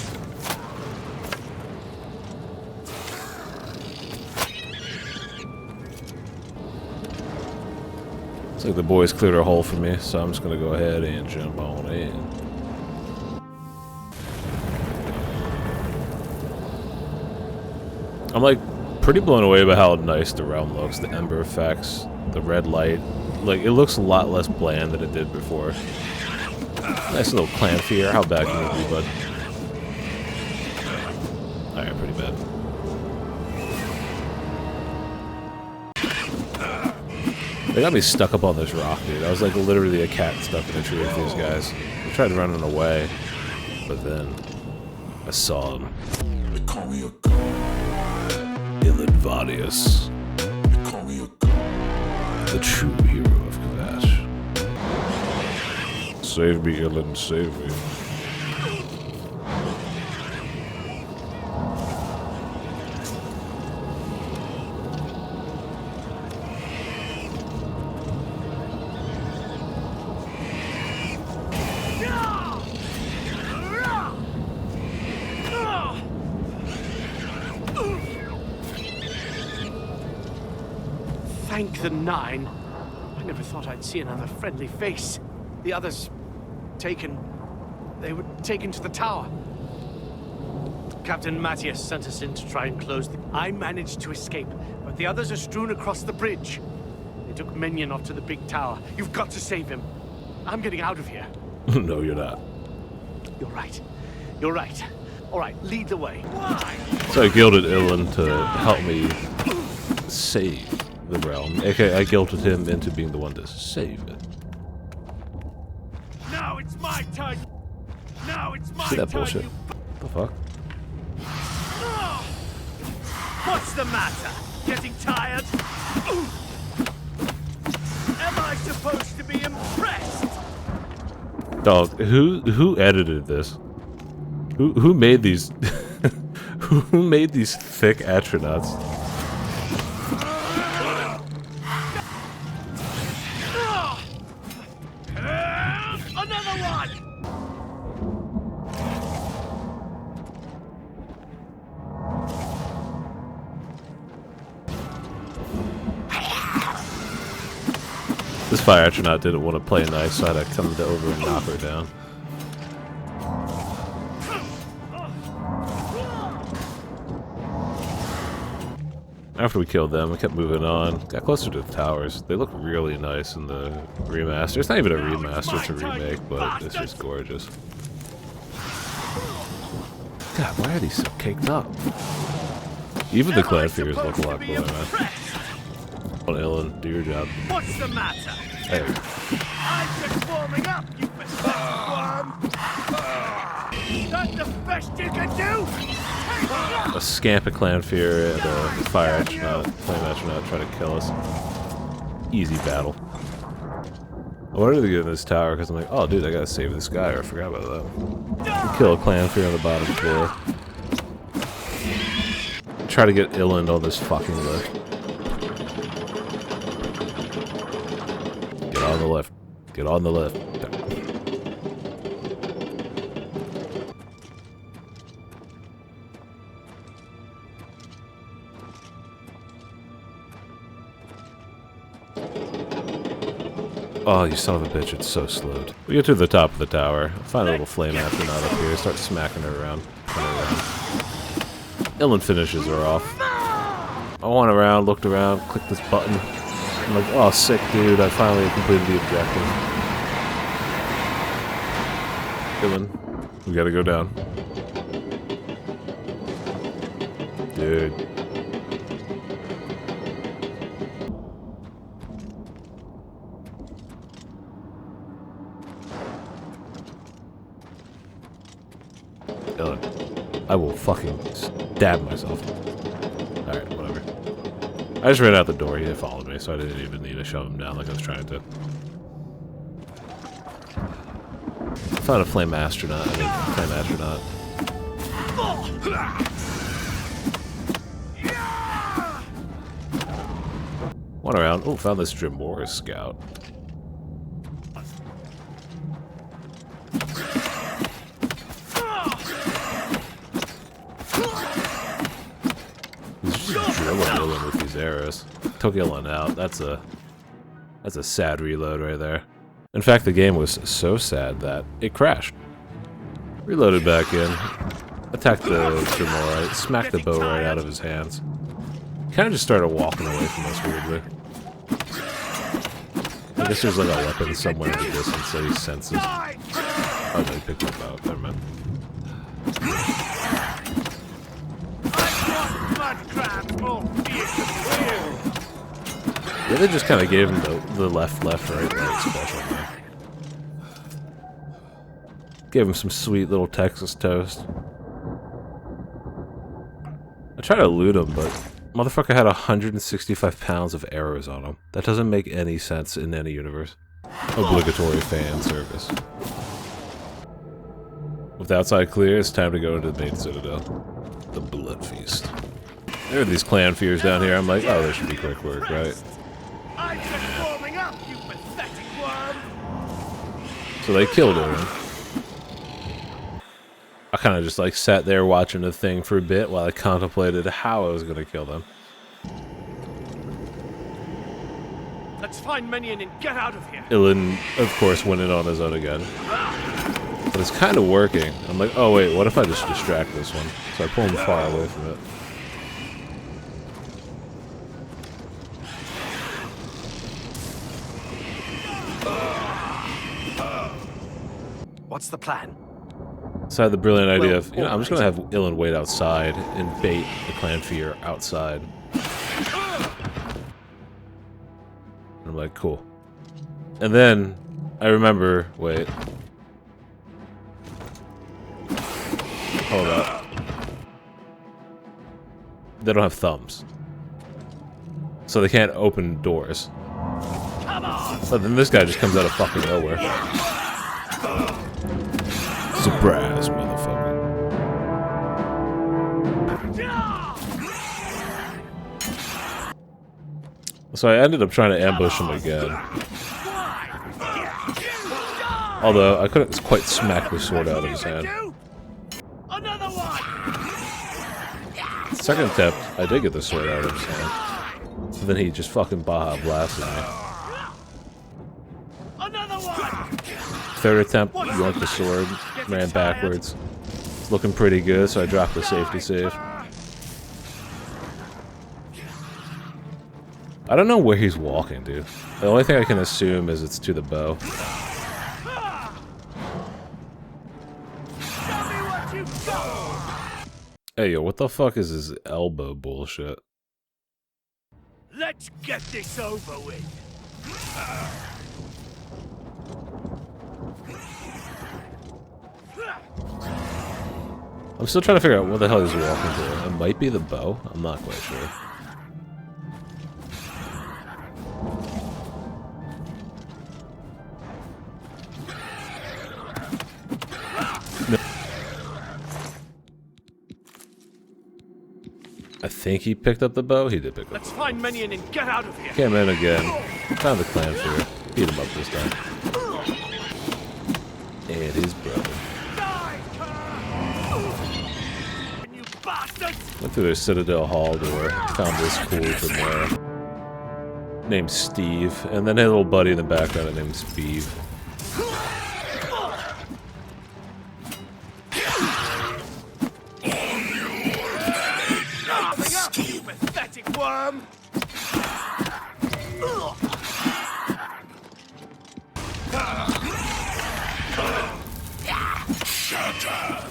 Looks like the boys cleared a hole for me, so I'm just gonna go ahead and jump on in. I'm like pretty blown away by how nice the realm looks, the ember effects, the red light. Like, it looks a lot less bland than it did before. Nice little clan fear. How bad can it be, bud? Alright, pretty bad. They got me stuck up on this rock, dude. I was like literally a cat stuck in a tree with these guys. I tried running away, but then I saw them. They call me a god. Vadius, the true hero of Kvatch. Save me, Ilyn, save me. Thank the Nine. I never thought I'd see another friendly face. The others... taken... They were taken to the tower. Captain Matthias sent us in to try and close the... I managed to escape, but the others are strewn across the bridge. They took Minion off to the big tower. You've got to save him. I'm getting out of here. No, you're not. You're right. You're right. All right, lead the way. Why? So I guilted Ilyn to help me save the realm. Okay, I guilted him into being the one to save it. Now it's my turn. Now it's my See that turn. bullshit? The fuck? What's the matter? Getting tired? Am I supposed to be impressed? Dog, who edited this? Who made these who made these thick astronauts? Another one! This fire astronaut didn't want to play nice, so I had to come over and knock her down. After we killed them, we kept moving on. Got closer to the towers. They look really nice in the remaster. It's not even a remaster, it's a remake, but it's just gorgeous. God, why are these so caked up? Even the Clanfears look a lot cooler, man. On Ilyn, do your job. What's the matter? Hey. I'm just warming up, you pathetic worm! That's the best you can do? A scamp of Clanfear and a fire astronaut, flame astronaut try to kill us. Easy battle. I wanted to get in this tower because I'm like, oh dude, I gotta save this guy, or I forgot about that. Kill a Clanfear on the bottom floor. Try to get Ilyn on this fucking lift. Get on the lift. Get on the lift. Oh, you son of a bitch, it's so slowed. We get to the top of the tower, find a little flame astronaut up here, start smacking her around. Ilyn finishes her off. I went around, looked around, clicked this button. I'm like, oh, sick, dude, I finally completed the objective. Ilyn, we gotta go down. Dude. Ilyn, I will fucking stab myself. Alright, whatever. I just ran out the door, he followed me, so I didn't even need to shove him down like I was trying to. I found a flame astronaut, flame astronaut. Went around, oh, found this Dremora scout. Ilyn with these arrows. Took Ilyn out. That's a sad reload right there. In fact, the game was so sad that it crashed. Reloaded back in. Attacked the Dremora. Smacked the bow right out of his hands. Kind of just started walking away from us weirdly. I guess there's like a weapon somewhere in the distance that he senses. Oh, no, he picked it up. Never mind. Yeah, they just kind of gave him the left, right special there. Gave him some sweet little Texas toast. I tried to loot him, but Motherfucker had 165 pounds of arrows on him. That doesn't make any sense in any universe. Obligatory fan service. With the outside clear, it's time to go into the main citadel. The Blood Feast. There are these clan fears down here. I'm like, oh, this should be quick work, right? I'm just warming up, you pathetic worm! So they killed him. I kind of just like sat there watching the thing for a bit while I contemplated how I was going to kill them. Let's find Minion and get out of here. Ilan, of course, went in on his own again. But it's kind of working. I'm like, oh wait, what if I just distract this one? So I pull him far away from it. What's the plan? So I had the brilliant idea of, you know, I'm just going to have Ilan wait outside and bait the clan fear outside. And I'm like, cool. And then I remember, wait. Hold up. They don't have thumbs. So they can't open doors. But then this guy just comes out of fucking nowhere. Surprise, motherfucker. So I ended up trying to ambush him again. Although I couldn't quite smack the sword out of his hand. Second attempt, I did get the sword out of his hand. And then he just fucking Baja blasted me. Third attempt, yanked the sword, ran backwards. It's looking pretty good, so I dropped the safety save. I don't know where he's walking, dude. The only thing I can assume is it's to the bow. Hey, yo, what the fuck is this elbow bullshit? Let's get this over with. I'm still trying to figure out what the hell he's walking to. It might be the bow. I'm not quite sure. No. I think he picked up the bow. He did pick up. Let's find Minion and get out of here. Came in again. Found the clan fear. Beat him up this time. And his brother. Went through their Citadel Hall door, found this fool from there, named Steve, and then had a little buddy in the background named Steve. You pathetic worm! Shut up!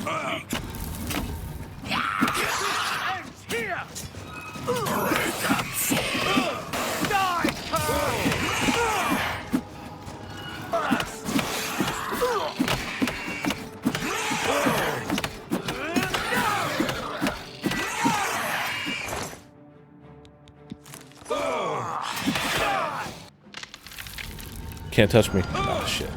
Can't touch me. Oh shit.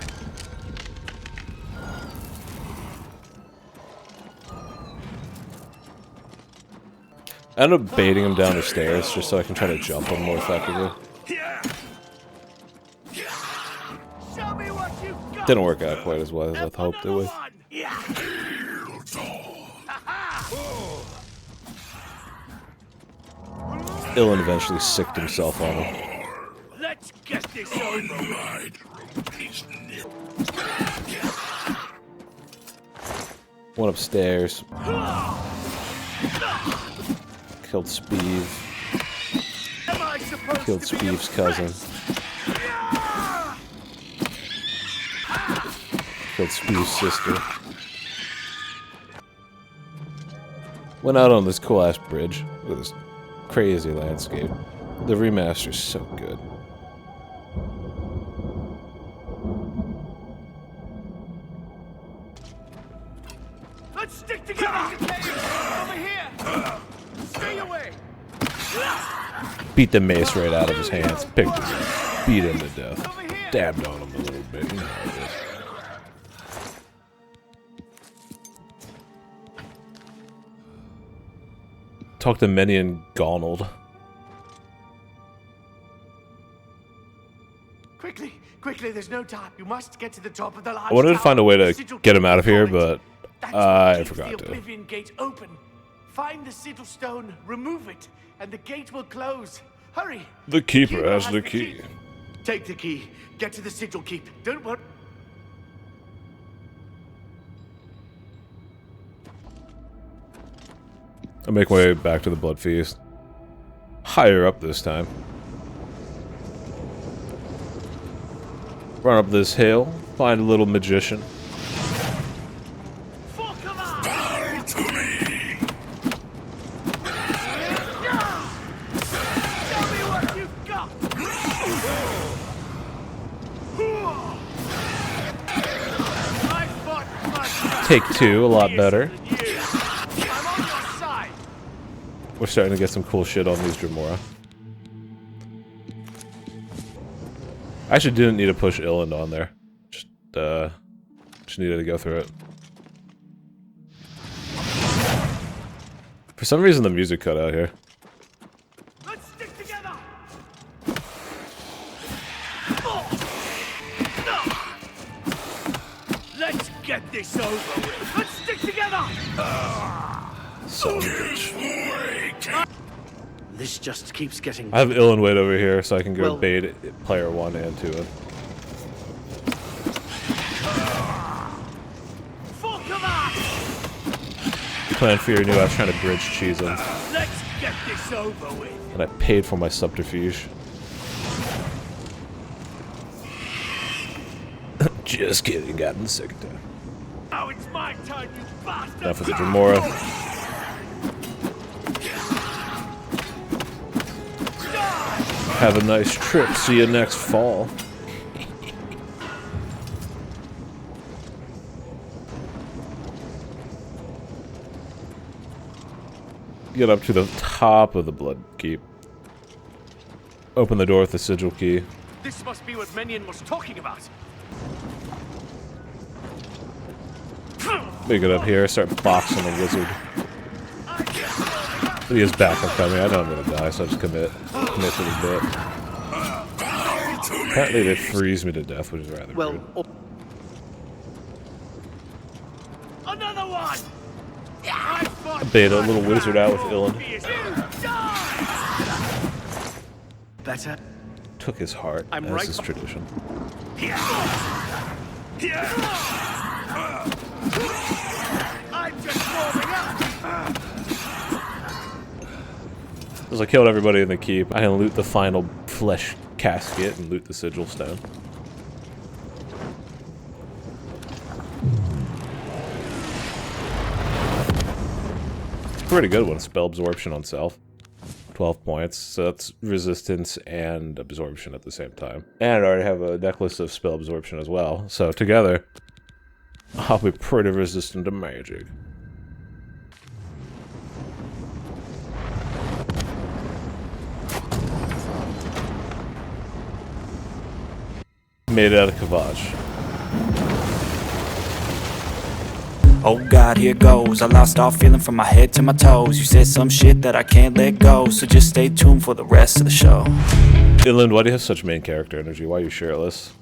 I end up baiting him down the stairs just so I can try to jump him more effectively. Didn't work out quite as well as I hoped it would. Ilan eventually sicked himself on him. Let's get this over. Went upstairs. Killed Speeve. Killed Speeve's cousin. Killed Speeve's sister. Went out on this cool ass bridge with this crazy landscape. The remaster's so good. Let's stick together! Over here! Stay away! Beat the mace right out of his hands. Picked him up. Beat him to death. Dabbed on him a little bit. You know how it is. Talk to Many and Gonald. Quickly, quickly, there's no time. You must get to the top of the large I wanted to tower. find a way The to sigil get him gate, out of here, follow it. but That's what I keeps forgot the to. Oblivion gate open. Find the sigil stone, remove it, and the gate will close. Hurry! The keeper has the key. Take the key. Get to the sigil keep. Don't worry. I'll make my way back to the Blood Feast. Higher up this time. Run up this hill, find a little magician. Bow to me. Show me what you've got! I fought much Take two, a lot better. than you. I'm on your side. We're starting to get some cool shit on these Dremora. I actually didn't need to push Illand on there. Just needed to go through it. For some reason the music cut out here. Let's stick together. Let's get this over with. Let's stick together. So This just keeps getting. I have Illand wait over here so I can go Well- bait player 1 and 2 in. Full command. Plan Fear knew I was trying to bridge cheese in, Let's get this over with. and I paid for my subterfuge. Just kidding, got in the second time. Now it's my time, you bastard. Enough of the Dremora. Have a nice trip. See you next fall. Get up to the top of the Blood Keep. Open the door with the sigil key. This must be what Menion was talking about. We get up here, start boxing the wizard. But he has backup coming. I know I'm gonna die, so I just commit to the bit. Apparently they freeze me to death, which is rather rude. Another one. I bait a little wizard out with Illand. Better. Took his heart, I'm as right is tradition. I'm just warming up. As I killed everybody in the keep, I can loot the final flesh casket and loot the sigil stone. It's a pretty good one, spell absorption on self. 12 points, so that's resistance and absorption at the same time. And I already have a necklace of spell absorption as well, so together, I'll be pretty resistant to magic. Made it out of Kvatch. Oh God, here goes. I lost all feeling from my head to my toes. You said some shit that I can't let go, so just stay tuned for the rest of the show. Inland, why do you have such main character energy? Why are you shirtless?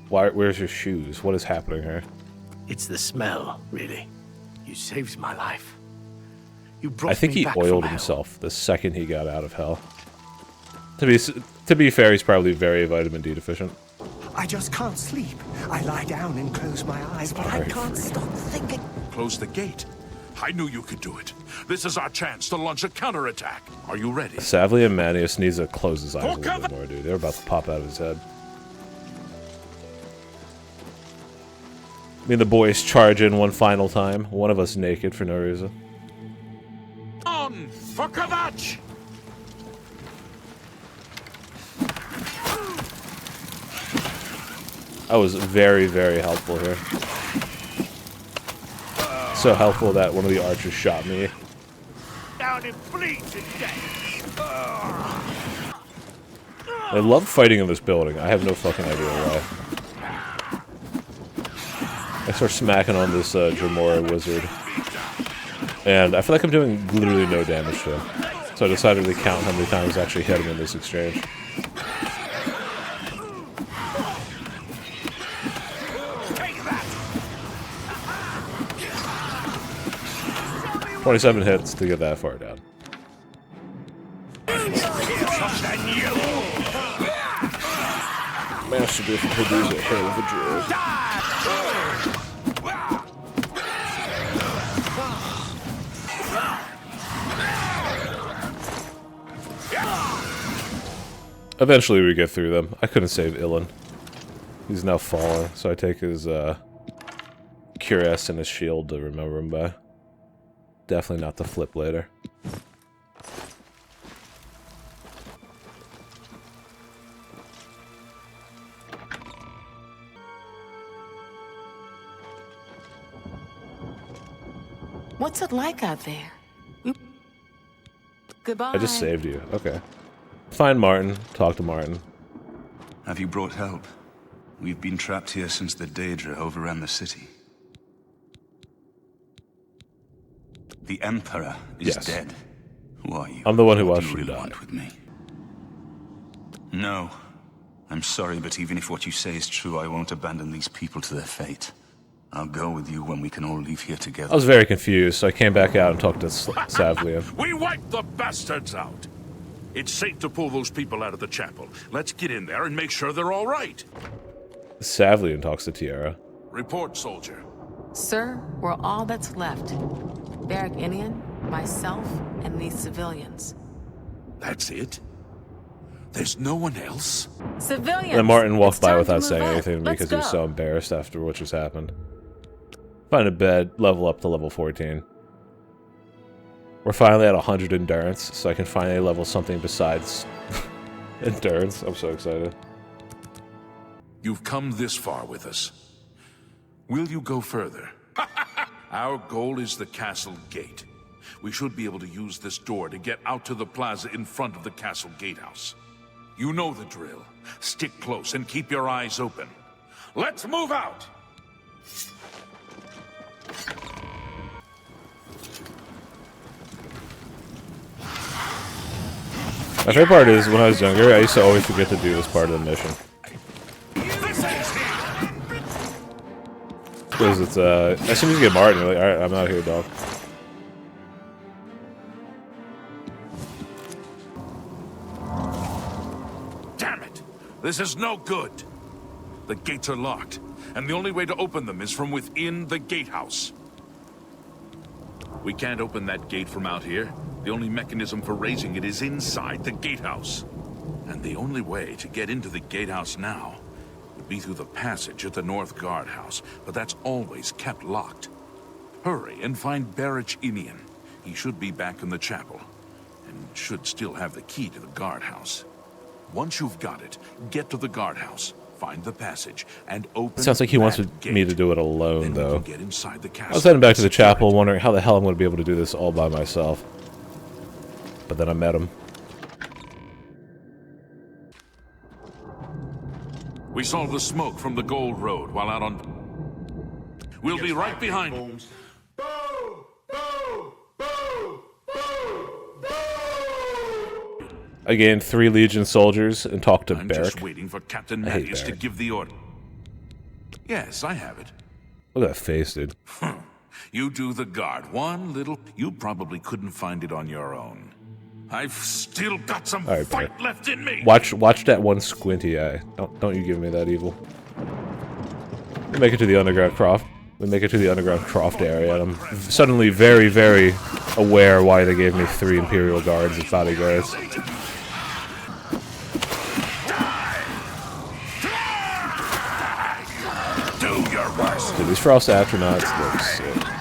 Where's your shoes? What is happening here? It's the smell, really. You saved my life. You brought I think me he back oiled from himself the second he got out of hell. To be fair, he's probably very vitamin D deficient. I just can't sleep. I lie down and close my eyes, but I can't stop thinking. Close the gate. I knew you could do it. This is our chance to launch a counterattack. Are you ready? Savly and Manius needs to close his eyes a little bit more, dude. They're about to pop out of his head. Me and the boys charge in one final time. One of us naked for no reason. On for Kvatch! I was very, very helpful here. So helpful that one of the archers shot me. Down and bleed to death. I love fighting in this building. I have no fucking idea why. I start smacking on this Dremora wizard. And I feel like I'm doing literally no damage to him. So I decided to count how many times I actually hit him in this exchange. 27 hits to get that far down. Master difficulty is a hell of a drug. Eventually we get through them. I couldn't save Ilan. He's now fallen, so I take his cuirass and his shield to remember him by. Definitely not the flip later. What's it like out there? Goodbye. I just saved you. Okay. Find Martin. Talk to Martin. Have you brought help? We've been trapped here since the Daedra overran the city. The Emperor is dead. Who are you? I'm the one who What watched do you you really die. want with me? No. I'm sorry, but even if what you say is true, I won't abandon these people to their fate. I'll go with you when we can all leave here together. I was very confused, so I came back out and talked to Savlian. We wiped the bastards out. It's safe to pull those people out of the chapel. Let's get in there and make sure they're all right. Savlian talks to Tiara. Report, soldier. Sir, we're all that's left. Barrack Inian, myself, and these civilians. That's it? There's no one else? Civilians! Then Martin walked by time to without move saying out. anything Let's because he was go. so embarrassed after what just happened. Find a bed, level up to level 14. We're finally at 100 endurance, so I can finally level something besides endurance. I'm so excited. You've come this far with us. Will you go further? Our goal is the castle gate. We should be able to use this door to get out to the plaza in front of the castle gatehouse. You know the drill. Stick close and keep your eyes open. Let's move out! My favorite part is, when I was younger, I used to always forget to do this part of the mission. Because it's, as soon as you get Martin, you're like, alright, I'm out here, dog. Damn it! This is no good! The gates are locked, and the only way to open them is from within the gatehouse. We can't open that gate from out here. The only mechanism for raising it is inside the gatehouse. And the only way to get into the gatehouse now would be through the passage at the North Guardhouse, but that's always kept locked. Hurry and find Barrack Inian. He should be back in the chapel, and should still have the key to the guardhouse. Once you've got it, get to the guardhouse, find the passage, and open. Sounds like he wants that gate. me to do it alone, Then we though. can get inside the castle. I was heading back to the chapel, wondering how the hell I'm going to be able to do this all by myself. But then I met him. We saw the smoke from the Gold Road while out on... We'll be right behind you. I gained 3 Legion soldiers and talked to I'm Barrack. just waiting for Captain I hate Mattias to Barrack. give the order. Yes, I have it. Look at that face, dude. You do the guard. One little... You probably couldn't find it on your own. I've still got some All right, fight Barrack. left in me. Watch that one squinty eye. Don't you give me that evil. We make it to the underground croft. We make it to the underground croft area, and I'm suddenly very, very aware why they gave me 3 Imperial guards as bodyguards. Do your worst. Dude, these Frost astronauts look sick.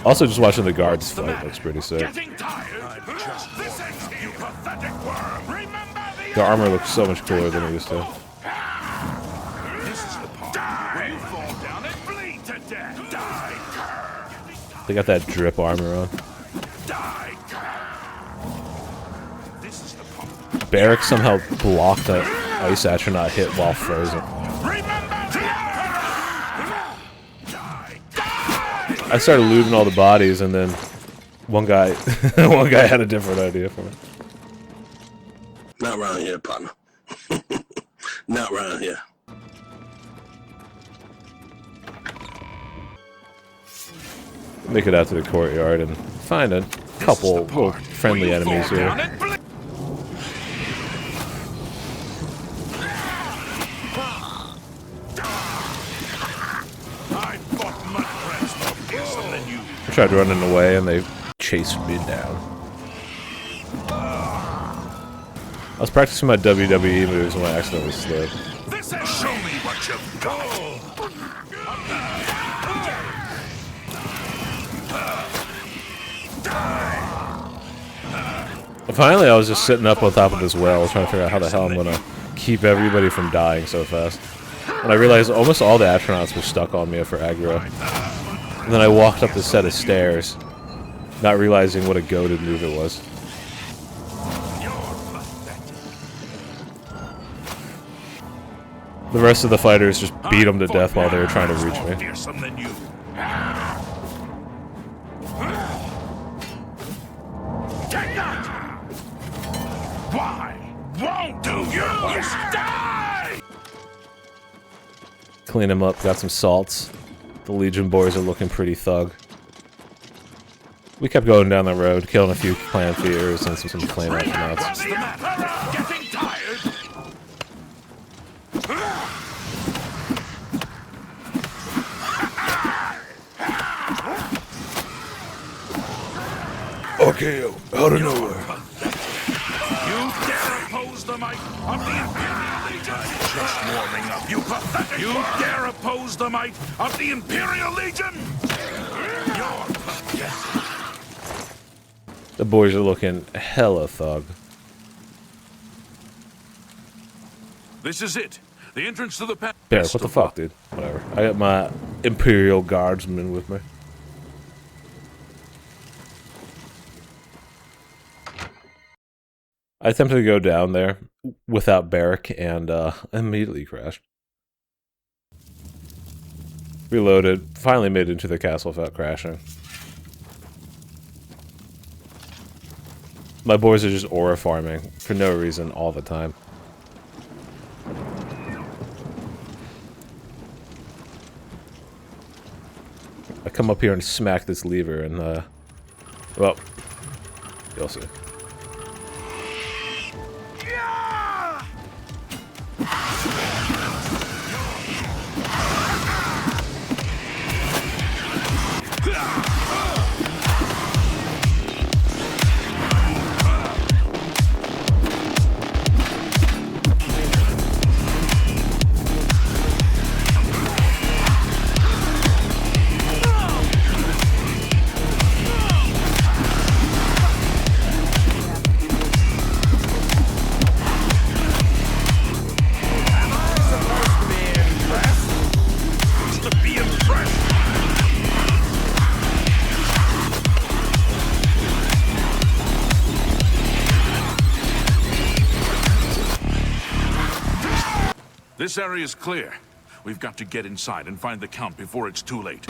Also, just watching the guards fight looks pretty sick. Getting tired? This ends you pathetic worm. Remember The armor looks so much cooler than it used to. This is the part where you fall down and bleed to death. Die. They got that drip armor on. Die. This is the part Barrack somehow blocked that ice astronaut hit while frozen. I started looting all the bodies, and then one guy had a different idea for me. Not around here, partner. Not around here. Make it out to the courtyard and find a couple little friendly enemies here. I tried running away and they chased me down. I was practicing my WWE moves when I accidentally slipped. Show me what you've got. Finally, I was just sitting up on top of this well, trying to figure out how the hell I'm gonna keep everybody from dying so fast. And I realized almost all the astronauts were stuck on me for aggro. And then I walked up this set of stairs, not realizing what a goated move it was. The rest of the fighters just beat them to death while they were trying to reach me. Clean him up, got some salts. The Legion boys are looking pretty thug. We kept going down the road, killing a few clan fears and some clan astronauts. Getting tired? Okay, out of nowhere. You dare oppose the might of the Imperial Legion? Just warming up, you pathetic. You dare oppose the might of the Imperial Legion? You're pathetic. The boys are looking hella thug. This is it. The entrance to the path. Barrack, what the fuck, dude? Whatever. I got my Imperial Guardsmen with me. I attempted to go down there without Barrack and immediately crashed. Reloaded. Finally made it into the castle without crashing. My boys are just aura farming for no reason all the time. I come up here and smack this lever and well, you'll see. This area is clear. We've got to get inside and find the Count before it's too late.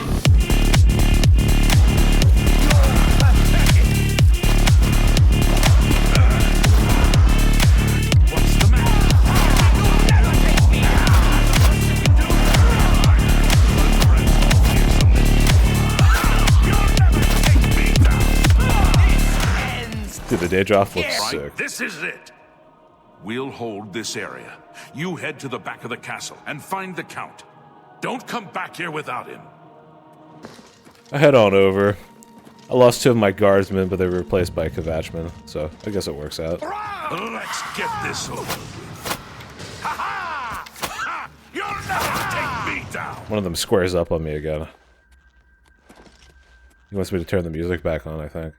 Dude, the Daedroff looks sick. This is it. We'll hold this area. You head to the back of the castle and find the Count. Don't come back here without him. I head on over. I lost 2 of my guardsmen, but they were replaced by Kvatchmen, so I guess it works out. Let's get this over with. Ha-ha! You'll never take me down! One of them squares up on me again. He wants me to turn the music back on, I think.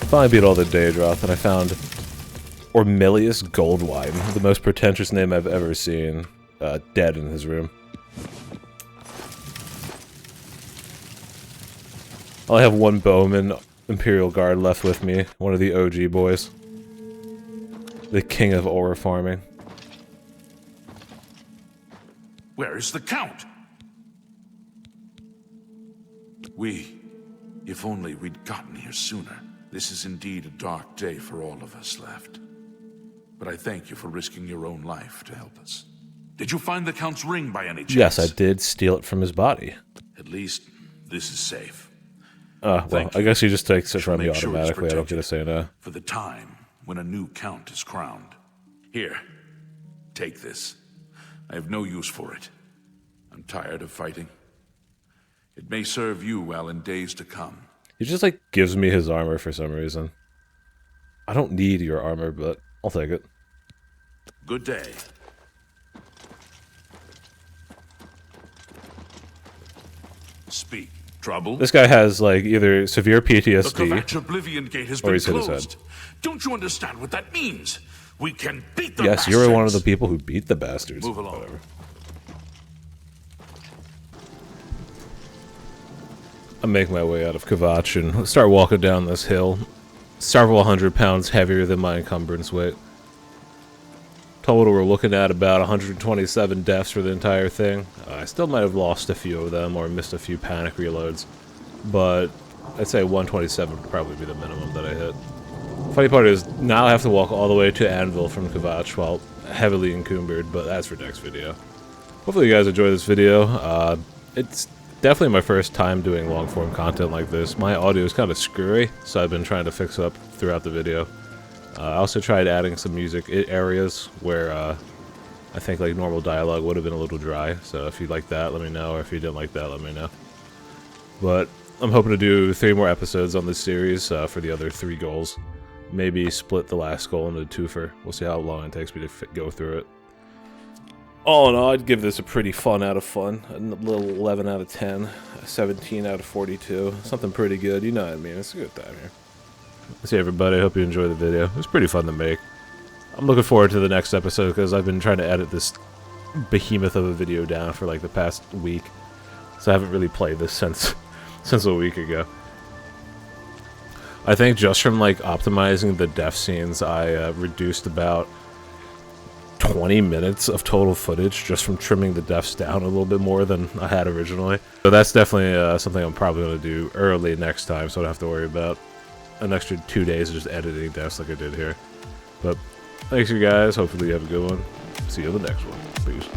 Finally beat all the Daedroth, and I found Ormilius Goldwine, the most pretentious name I've ever seen, dead in his room. I only have one Bowman Imperial Guard left with me, one of the OG boys. The king of aura farming. Where is the Count? If only we'd gotten here sooner. This is indeed a dark day for all of us left. But I thank you for risking your own life to help us. Did you find the Count's ring by any chance? Yes, I did steal it from his body. At least, this is safe. Well, I guess he just takes it from me automatically. I don't get to say no. For the time when a new Count is crowned. Here, take this. I have no use for it. I'm tired of fighting. It may serve you well in days to come. He just, like, gives me his armor for some reason. I don't need your armor, but I'll take it. Good day. Speak. Trouble? This guy has, like, either severe PTSD, the Kvatch Oblivion gate has been closed. Don't you understand what that means? We can beat the bastards. Yes, you were one of the people who beat the bastards. Move along. Whatever. I make my way out of Kvatch and start walking down this hill. Several 100 pounds heavier than my encumbrance weight. Total, we're looking at about 127 deaths for the entire thing. I still might have lost a few of them or missed a few panic reloads, but I'd say 127 would probably be the minimum that I hit. Funny part is, now I have to walk all the way to Anvil from Kvatch while heavily encumbered, but that's for next video. Hopefully you guys enjoy this video. It's definitely my first time doing long-form content like this. My audio is kind of screwy, so I've been trying to fix it up throughout the video. I also tried adding some music areas where I think like normal dialogue would have been a little dry, so if you like that, let me know, or if you didn't like that, let me know. But I'm hoping to do 3 more episodes on this series for the other 3 goals. Maybe split the last goal into a twofer. We'll see how long it takes me to go through it. All in all, I'd give this a pretty fun out of fun. A little 11 out of 10, a 17 out of 42. Something pretty good, you know what I mean. It's a good time here. See everybody, I hope you enjoyed the video. It was pretty fun to make. I'm looking forward to the next episode because I've been trying to edit this behemoth of a video down for like the past week. So I haven't really played this since a week ago. I think just from like optimizing the death scenes, I reduced about 20 minutes of total footage just from trimming the deaths down a little bit more than I had originally. So that's definitely something I'm probably going to do early next time, so I don't have to worry about an extra 2 days of just editing deaths like I did here. But thanks you guys, hopefully you have a good one. See you in the next one. Peace.